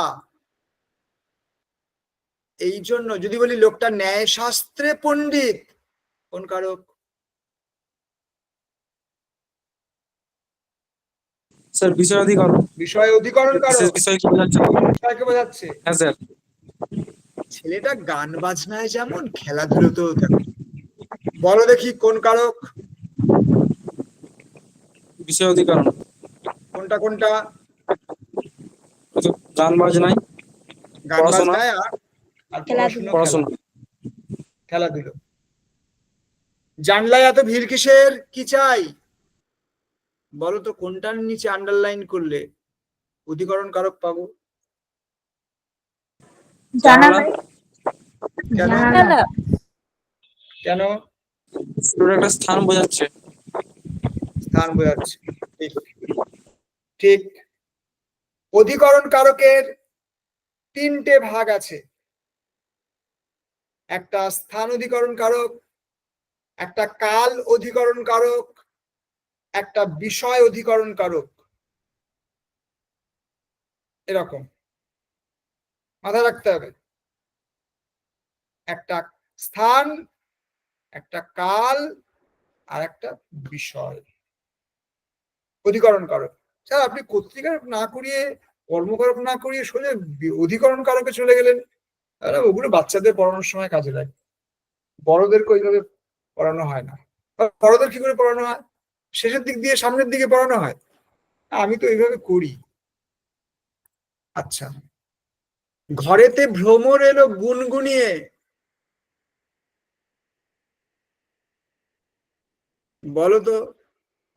এই জন্য যদি বলি লোকটা ন্যায় শাস্ত্রে পণ্ডিত, কোন কারক? স্যার বিষয় অধিকরণ। বিষয় অধিকরণ কারক। বিশেষ বিষয় কি বোঝাচ্ছে? বিষয়কে বোঝাচ্ছে। হ্যাঁ স্যার। ছেলেটা গান বাজনায় যেমন, খেলাধুলোতেও তেমন। বলো দেখি কোন কারক? বিষয় অধিকরণ। কোনটা কোনটা? গান বাজনায়, গান পড়াশোনা, বাজনায় আর পড়াশোনা, পড়াশোনা। খেলাধুলো। জানলায় এত ভিড় কিসের? কি চাই? বলো তো কোনটার নিচে আন্ডারলাইন করলে অধিকরণ কারক পাবো? জানালা। কেন? কেন? ওটা একটা স্থান বোঝাচ্ছে। স্থান বোঝাচ্ছে। ঠিক ঠিক। অধিকরণ কারকের তিনটে ভাগ আছে। একটা স্থান অধিকরণ কারক, একটা কাল অধিকরণ কারক, একটা বিষয় অধিকরণ কারক। এরকম মাথায় রাখতে হবে। একটা স্থান, একটা কাল, আর একটা বিষয় অধিকরণ কারক। স্যার আপনি কর্তৃকারক না করিয়ে, কর্মকারক না করিয়ে সোজা অধিকরণ কারকে চলে গেলেন। ওগুলো বাচ্চাদের পড়ানোর সময় কাজে লাগে, বড়দেরকে ওইভাবে পড়ানো হয় না। বড়দের কি করে পড়ানো হয়? শেষের দিক দিয়ে সামনের দিকে পড়ানো হয়। আমি তো এইভাবে করি। আচ্ছা, ঘরেতে ভ্রমর এলো গুনগুনিয়ে। বলো তো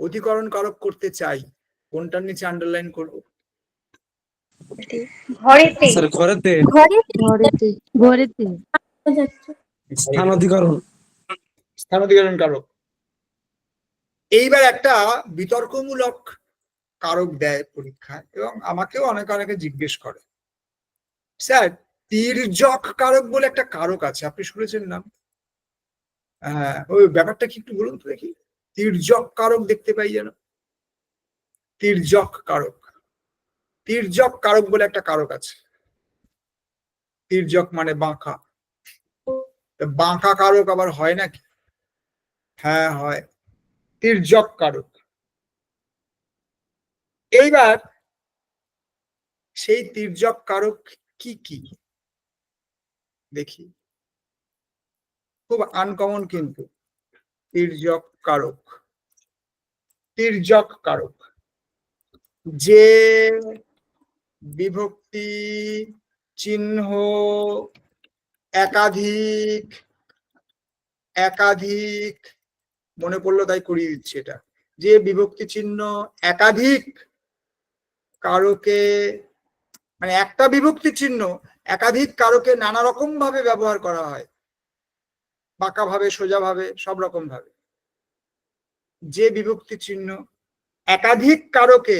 অধিকরণ কারক করতে চাই, কোনটার নিচে আন্ডারলাইন করবো? ঘরেতে। স্যার ঘরেতে। ঘরেতে। ঘরেতে। বোঝাচ্ছে। স্থান অধিকরণ। স্থান অধিকরণ কারক। এইবার একটা বিতর্কমূলক কারক দেয় পরীক্ষায়, এবং আমাকেও অনেকে জিজ্ঞেস করে, স্যার তির্যক কারক বলে একটা কারক আছে, আপনি শুনেছেন নাম? হ্যাঁ, ওই ব্যাপারটা কি একটু বলুন তো দেখি। তির্যক কারক দেখতে পাই যেন। তির্যক কারক, তির্যক কারক বলে একটা কারক আছে। তির্যক মানে বাঁকা। বাঁকা কারক আবার হয় নাকি? হ্যাঁ হয়, তির্যক কারক। এইবার সেই তির্যক কারক কি কি দেখি। খুব আনকমন কিন্তু তির্যক কারক। তির্যক কারক যে বিভক্তি চিহ্ন একাধিক একাধিক, মনে পড়লো তাই করিয়ে দিচ্ছি এটা, যে বিভক্তি চিহ্ন একাধিক কারকে, মানে একটা বিভক্তি চিহ্ন একাধিক কারকে নানা রকম ভাবে ব্যবহার করা হয়, বাঁকা ভাবে, সোজা ভাবে, সব রকম ভাবে। যে বিভক্তি চিহ্ন একাধিক কারকে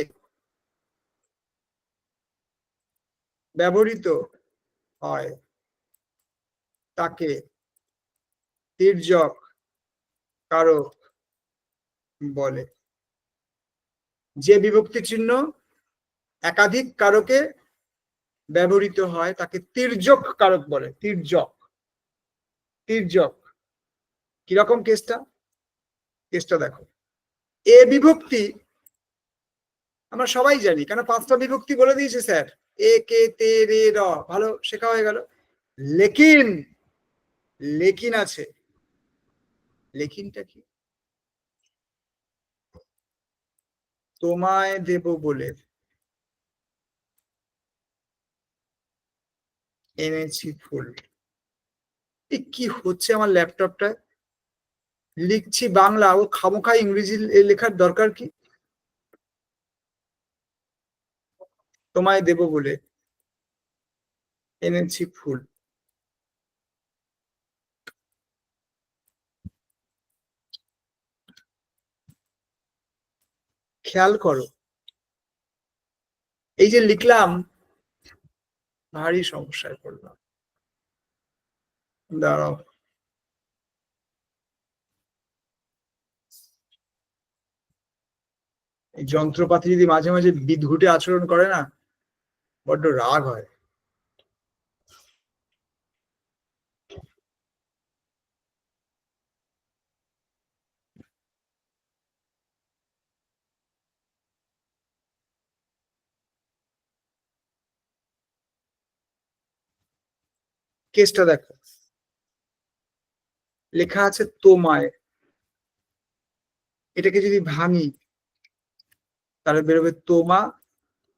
ব্যবহৃত হয় তাকে তির্যক কারক বলে। যে বিভক্তি চিহ্ন একাধিক কারকে ব্যবহৃত হয় তাকে তির্যক কারক বলে। তির্যক, তির্যক কিরকম কেসটা? কেসটা দেখো, এ বিভক্তি আমরা সবাই জানি, কেন 5টা বিভক্তি বলে দিয়েছে স্যার, এ কে তে রে র, ভালো শেখা হয়ে গেল। লেকিন, লেকিন আছে। লেকিনটা কি? তোমায় দেব বলে এনেছি ফুল। কি হচ্ছে আমার ল্যাপটপটা? লিখছি বাংলা, ও খামোখা ইংরেজি লেখার দরকার কি? তোমায় দেব বলে এনেছি ফুল। খেয়াল করো, এই যে লিখলাম, ভারী সমস্যায় পড়লাম। দাঁড়াও, এই যন্ত্রপাতি যদি মাঝে মাঝে বিদঘুটে আচরণ করে না, বড্ড রাগ হয়। কেসটা দেখো, লেখা আছে তোমায়, এটাকে যদি ভাঙি তাহলে বেরোবে তোমা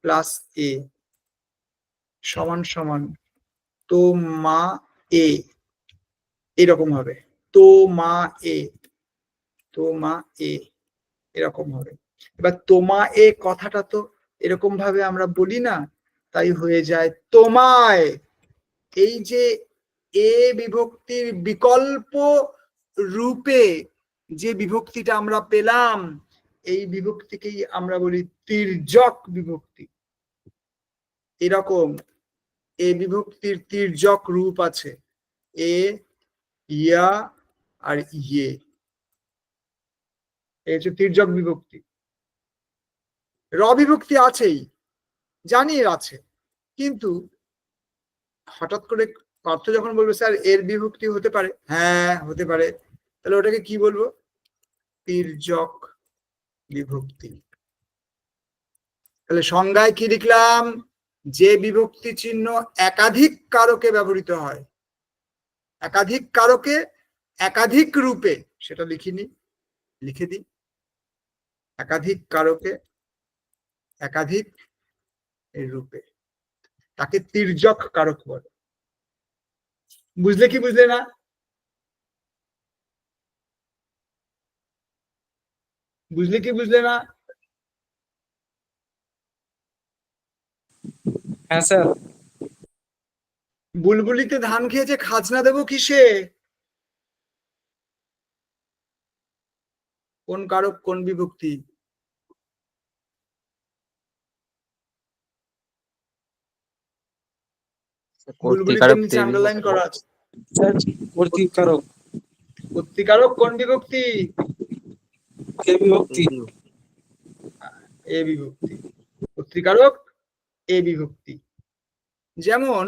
প্লাস এ সমান সমান তোমা এ, এরকম হবে। তোমা এ, তোমা এ, এরকম হবে। এবার তোমা এ কথাটা তো এরকম ভাবে আমরা বলি না, তাই হয়ে যায় তোমায়। এই যে এ বিভক্তির বিকল্প রূপে যে বিভক্তিটা আমরা পেলাম, এই বিভক্তিকেই আমরা বলি তির্যক বিভক্তি। এরকম এ বিভক্তির তির্যক রূপ আছে, এ, ইয়া আর ইয়ে, এই হচ্ছে তির্যক বিভক্তি। র বিভক্তি আছেই, জানি আছে, কিন্তু হঠাৎ করে পার্থ যখন বলবে স্যার এর বিভক্তি হতে পারে, হ্যাঁ হতে পারে, তাহলে ওটাকে কি বলবো? তির্যক বিভক্তি। তাহলে সংজ্ঞায় কি লিখলাম? যে বিভক্তি চিহ্ন একাধিক কারকে ব্যবহৃত হয়, একাধিক কারকে একাধিক রূপে, সেটা লিখিনি, লিখে দিই, একাধিক কারকে একাধিক রূপে, তাকে তির্যক কারক বলে। বুঝলে কি বুঝলে না? বুঝলে কি বুঝলে না? হ্যাঁ স্যার। বুলবুলিতে ধান খেয়েছে, খাজনা দেবো কিসে? কোন কারক কোন বিভক্তি? বুলবুলিতে নিচে আন্ডারলাইন করা আছে। কর্তৃকারক। কর্তৃকারক কোন বিভক্তি? এ বিভক্তি। এ বিভক্তি। কর্তৃকারক এ বিভক্তি। যেমন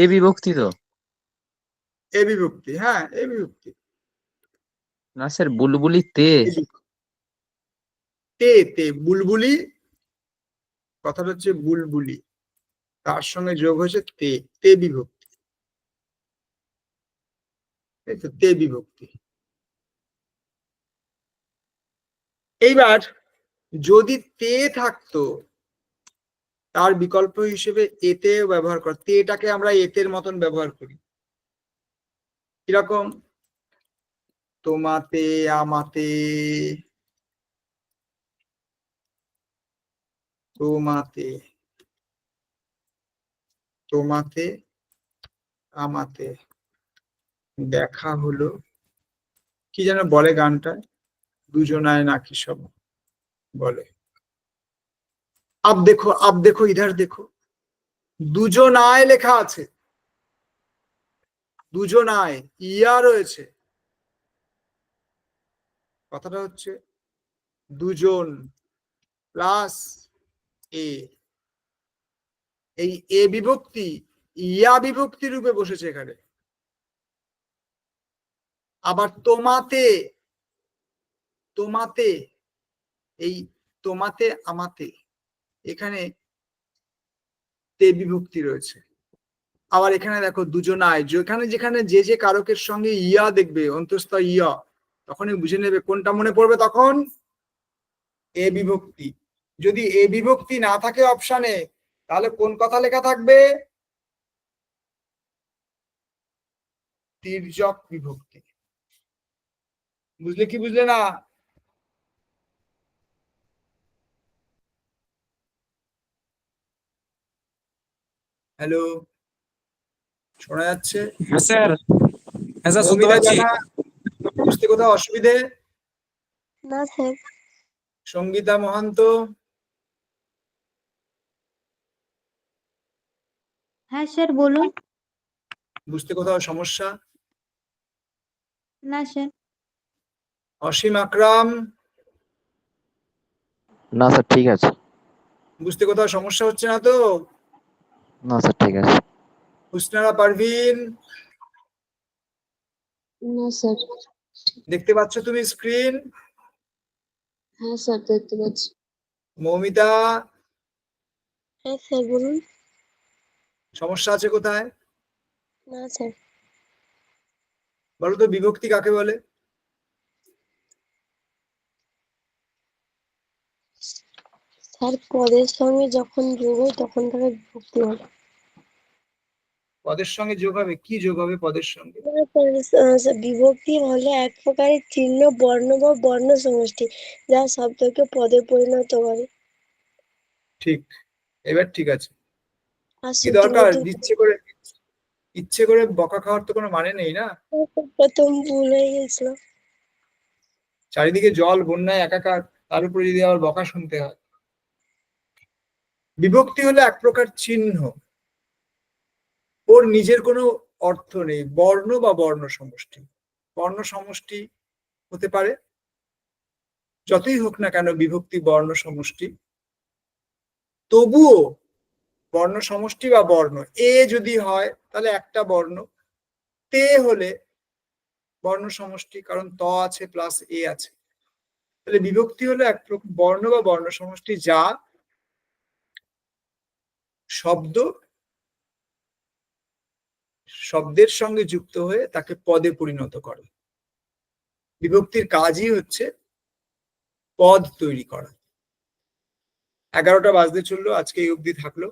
এ বিভক্তি তো এ বিভক্তি, হ্যাঁ এ বিভক্তি না স্যার, বুলবুলি তে, তে, তে বুলবুলি, কথাটা হচ্ছে বুলবুলি, তার সঙ্গে যোগ হয়েছে তে, তে বিভক্তি, এই তো তে বিভক্তি। এইবার যদি তে থাকতো, তার বিকল্প হিসেবে এতে ব্যবহার কর, তেটাকে আমরা এতের মতন ব্যবহার করি। কিরকম? তোমাতে, আমাতে, তোমাতে, তোমাতে, আমাতে দেখা হলো, কি যেন বলে গানটা, দুজনায় নাকি সব বলে। আব দেখো ইধার দেখো, দুজনায় লেখা আছে, দুজনায় ইয়া রয়েছে। কথাটা হচ্ছে দুজন প্লাস এ, এই এ বিভক্তি ইয়া বিভক্তি রূপে বসেছে এখানে। আবার তোমাতে, তোমাতে, এই তোমাতে আমাতে এখানে তে বিভক্তি রয়েছে। আবার এখানে দেখো দুজনায়, যেখানে যেখানে যে যে কারকের সঙ্গে ইয়া দেখবে অন্তঃস্থ ইয়া, তখনই বুঝে নেবে কোনটা মনে পড়বে। তখন এ বিভক্তি। যদি এ বিভক্তি না থাকে অপশানে, তাহলে কোন কথা লেখা থাকবে? তির্যক বিভক্তি। বুঝলে কি বুঝলে না? হ্যালো, শোনা যাচ্ছে? হ্যাঁ স্যার, হ্যাঁ স্যার শুনতে মৌমিতা পাচ্ছি। জানা, বুঝতে কোথাও অসুবিধে? না স্যার। সঙ্গীতা মহান্ত, হ্যাঁ স্যার বলুন। বুঝতে কোথাও সমস্যা? না স্যার। অসীম আকরাম, না স্যার ঠিক আছে। বুঝতে কোথাও সমস্যা হচ্ছে না তো? না স্যার ঠিক আছে। হুসনারা পারভিন, না স্যার। দেখতে পাচ্ছ তুমি স্ক্রিন? হ্যাঁ স্যার দেখতে পাচ্ছি। মৌমিতা, হ্যাঁ স্যার বলুন। সমস্যা আছে কোথায় না স্যার। বলো তো? বিভক্তি কাকে বলে? স্যার পদের সঙ্গে যখন যোগ হয় তখন তাকে বিভক্তি হয়। পদের সঙ্গে যোগ হবে? কি যোগ হবে পদের সঙ্গে? বিভক্তি হলো এক প্রকারের চিহ্ন, বর্ণ বা বর্ণ সমষ্টি যা শব্দকে পদে পরিণত করে। ঠিক, এবার ঠিক আছে। আর কি দরকার শ্রুতিমধুর ইচ্ছে করে বকা খাওয়ার তো কোনো মানে নেই না। প্রথম ভুল হয়ে গেছিল। চারিদিকে জল, বন্যায় একাকার, তার উপরে যদি আবার বকা শুনতে হয়। বিভক্তি হলো এক প্রকার চিহ্ন, ওর নিজের কোনো অর্থ নেই। বর্ণ বা বর্ণ সমষ্টি, বর্ণ সমষ্টি হতে পারে, যতই হোক না কেন বিভক্তি বর্ণ সমষ্টি, তবুও বর্ণ সমষ্টি বা বর্ণ। এ যদি হয় তাহলে একটা বর্ণ, তে হলে বর্ণ সমষ্টি, কারণ ত আছে প্লাস এ আছে। তাহলে বিভক্তি হলো এক প্রকার বর্ণ বা বর্ণ সমষ্টি যা শব্দের সঙ্গে যুক্ত হয়ে তাকে পদে পরিণত করে। বিভক্তির কাজই হচ্ছে পদ তৈরি করা। 11টা বাজতে চললো, আজকে এই অবধি থাকলো।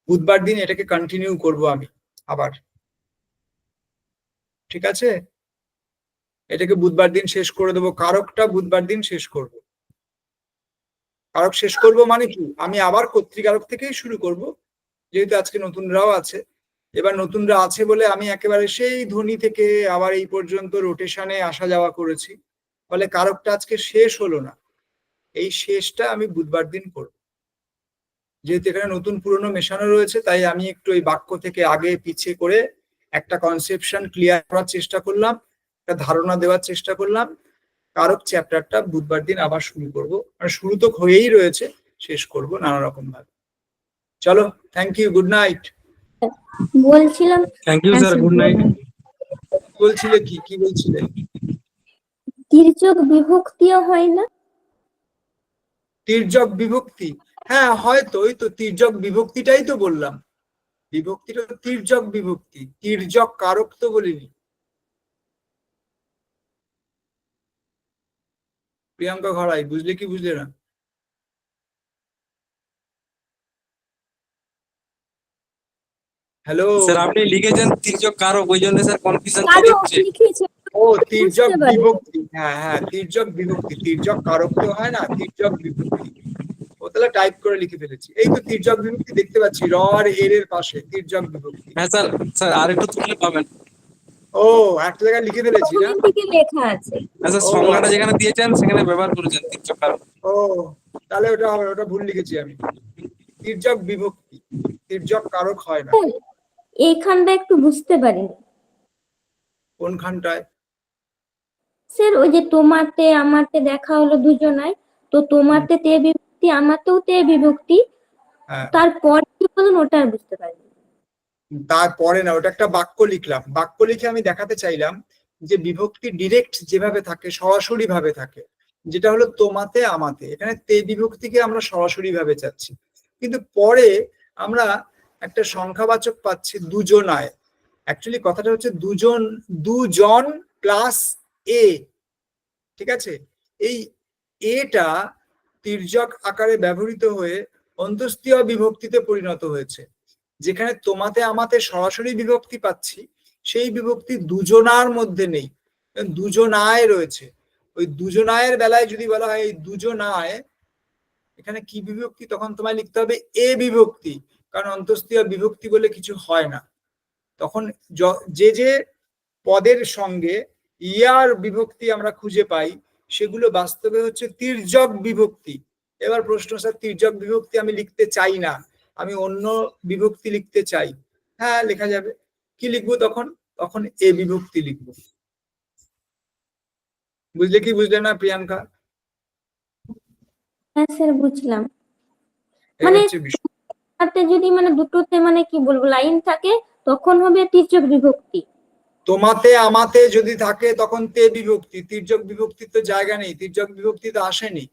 বুধবার দিন এটাকে কন্টিনিউ করব আমি আবার, ঠিক আছে? এটাকে বুধবার দিন শেষ করে দেবো, কারকটা বুধবার দিন শেষ করব। কারক শেষ করব মানে কি, আমি আবার কর্তৃকারক থেকেই শুরু করব, যেহেতু আজকে নতুনরাও আছে। এবার নতুনরা আছে বলে আমি একেবারে সেই ধ্বনি থেকে আবার এই পর্যন্ত রোটেশনে আসা যাওয়া করেছি, ফলে কারকটা আজকে শেষ হলো না। এই শেষটা আমি বুধবার দিন করব। যেহেতু এখানে নতুন পুরনো মেশানো রয়েছে, তাই আমি একটু এই বাক্য থেকে আগে পিছিয়ে করে একটা কনসেপশন ক্লিয়ার করার চেষ্টা করলাম, একটা ধারণা দেওয়ার চেষ্টা করলাম। কারক চ্যাপ্টারটা বুধবার দিন আবার শুরু করব, মানে শুরু তো হয়েই রয়েছে, শেষ করব নানা রকম ভাবে। চলো, থ্যাংক ইউ, গুড নাইট। বলছিলাম thank you sir, good night. বলছিলে কি কি বলছিলে? তির্যক বিভক্তিও হয় না? তির্যক বিভক্তি, হ্যাঁ হয়তো, ওই তো তির্যক বিভক্তিটাই তো বললাম। বিভক্তিটা তির্যক বিভক্তি, তির্যক কারক তো বলিনি। প্রিয়াঙ্কা ঘড়াই, বুঝলে কি বুঝলে না? হ্যালো, স্যার আপনি লিখেছেন তির্যক কারক, ওই জন্য স্যার কনফিউশন কারো হচ্ছে। লিখেছে ও তির্যক বুঝতে পারি। বিভক্তি, হ্যাঁ হ্যাঁ তির্যক বিভক্তি, তির্যক কারক তো হয় না, তির্যক বিভক্তি। ও তাহলে টাইপ করে লিখে ফেলেছি, এই তো তির্যক বিভক্তি দেখতে পাচ্ছি, র আর এর এর পাশে তির্যক বিভক্তি। হ্যাঁ স্যার, স্যার আর একটু তুললে পাবেন। ও একটা জায়গায় লিখে ফেলেছি না? প্রথমের দিকে লেখা আছে। হ্যাঁ স্যার, ও সংজ্ঞাটা যেখানে দিয়েছেন সেখানে ব্যবহার করেছেন তির্যক কারক। ও তাহলে ওটা হবে, ওটা ভুল লিখেছি আমি। তির্যক বিভক্তি, তির্যক কারক হয় না। এইখানটা একটু বুঝতে পারিনি কোনখানটায়? স্যার। ওই যে তোমারতে আমারতে দেখা হলো দুজনায়, তো তোমারতে তে বিভক্তি, আমারতেও তে বিভক্তি, হ্যাঁ তারপর কি বলুন ওটা আর বুঝতে পারিনি। তারপরে না, ওটা একটা বাক্য লিখলাম, বাক্য লিখে আমি দেখাতে চাইলাম যে বিভক্তি ডিরেক্ট যেভাবে থাকে, সরাসরি ভাবে থাকে, যেটা হলো তোমাতে আমাতে, এখানে তে বিভক্তিকে আমরা সরাসরি ভাবে চাচ্ছি, কিন্তু পরে আমরা একটা সংখ্যাবাচক পাচ্ছি দুজনায়। অ্যাকচুয়ালি কথাটা হচ্ছে দুজন, দুজন প্লাস এ, ঠিক আছে? এই এটা তির্যক আকারে ব্যবহৃত হয়ে অন্তস্তীয় বিভক্তিতে পরিণত হয়েছে। যেখানে তোমাতে আমাতে সরাসরি বিভক্তি পাচ্ছি, সেই বিভক্তি দুজনার মধ্যে নেই, দুজনায় রয়েছে। ওই দুজনায়ের বেলায় যদি বলা হয় এই দুজনায়, এখানে কি বিভক্তি, তখন তোমায় লিখতে হবে এ বিভক্তি, কারণ অন্তস্তীয় বিভক্তি বলে কিছু হয় না। তখন যে যে পদের সঙ্গে ইয়ার বিভক্তি আমরা খুঁজে পাই সেগুলো বাস্তবে হচ্ছে তির্যক বিভক্তি। এবার প্রশ্ন, স্যার তির্যক বিভক্তি আমি লিখতে চাই না, আমি অন্য বিভক্তি লিখতে চাই, হ্যাঁ লেখা যাবে। কি লিখবো তখন? তখন এ বিভক্তি লিখবো। বুঝলে কি বুঝলে না প্রিয়াঙ্কা? হ্যাঁ স্যার বুঝলাম। এই মানে হচ্ছে বিষয়। তাতে যদি মানে দুটোতে মানে কি বলবো লাইন থাকে তখন হবে তির্যক বিভক্তি। তোমাতে আমাতে যদি থাকে তখন তে বিভক্তি, তির্যক বিভক্তির তো জায়গা নেই, তির্যক বিভক্তি তো আসেনি।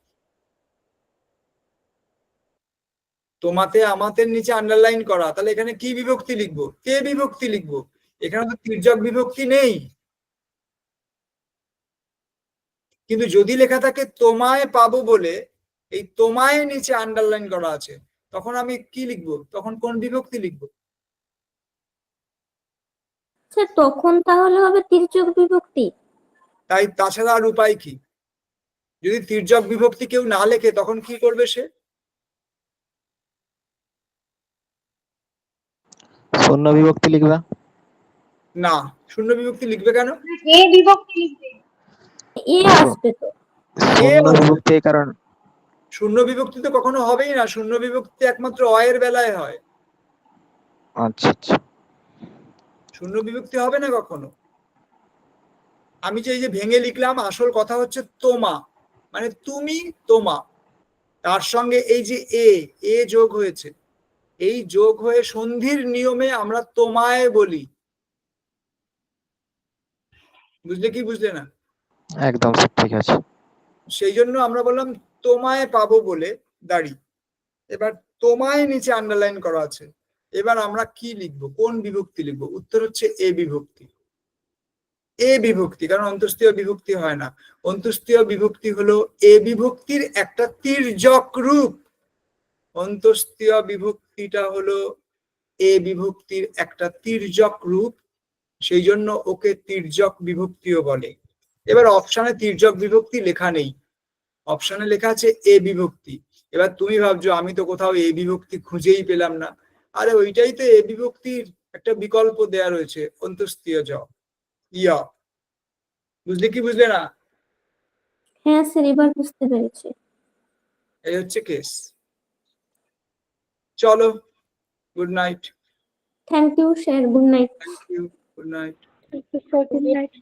তোমাতে আমাতের নিচে আন্ডারলাইন করা, তাহলে এখানে কি বিভক্তি লিখবো? তে বিভক্তি লিখবো, এখানে তো তির্যক বিভক্তি নেই। কিন্তু যদি লেখা থাকে তোমায় পাবো বলে, এই তোমায় নিচে আন্ডারলাইন করা আছে, তখন আমি কি লিখবো? তখন কোন বিভক্তি লিখবো? স্যার তখন তাহলে হবে তির্যক বিভক্তি। তাই তাছাড়া আর উপায় কি? যদি তির্যক বিভক্তি কেউ না লেখে তখন কি করবে সে? শূন্য বিভক্তি লিখবা। না, শূন্য বিভক্তি লিখবে কেন? এ বিভক্তি লিখবে। এ আসবে তো। শূন্য বিভক্তি এই কারণ শূন্য বিভক্তি তো কখনো হবেই না, শূন্য বিভক্তি একমাত্র অয়ের বেলায় হয়, আচ্ছা আচ্ছা শূন্য বিভক্তি হবে না কখনো। আমি যে এই যে ভেঙে লিখলাম, আসল কথা হচ্ছে তোমা, মানে তুমি, তোমা, তার সঙ্গে এই যে এ যোগ হয়েছে, এই যোগ হয়ে সন্ধির নিয়মে আমরা তোমায় বলি। বুঝলে কি বুঝলে না? একদম ঠিক আছে। সেই জন্য আমরা বললাম তোমায় পাবো বলে দাঁড়ি। এবার তোমায় নিচে আন্ডারলাইন করা আছে, এবার আমরা কি লিখবো, কোন বিভক্তি লিখবো? উত্তর হচ্ছে এ বিভক্তি। এ বিভক্তি, কারণ অন্তস্তীয় বিভক্তি হয় না। অন্তস্তীয় বিভক্তি হলো এ বিভক্তির একটা তির্যক রূপ, অন্তস্তীয় বিভক্তিটা হলো এ বিভক্তির একটা তির্যক রূপ, সেই জন্য ওকে তির্যক বিভক্তিও বলে। এবার অপশনে তির্যক বিভক্তি লেখা নেই, অপশনে লেখা আছে এ বিভক্তি। এবার তুমি ভাবছো আমি তো কোথাও এ বিভক্তি খুঁজেই পেলাম না, আরে ওইটাই তো এ বিভক্তির একটা বিকল্প দেয়া রয়েছে, অন্তস্তীয় জ ইয়া। বুঝলে কি বুঝলে না? হ্যাঁ স্যার এবার বুঝতে পেরেছি। এই হচ্ছে কেস। চলো, good night. Thank you sir, good night. Thank you, good night. Good night.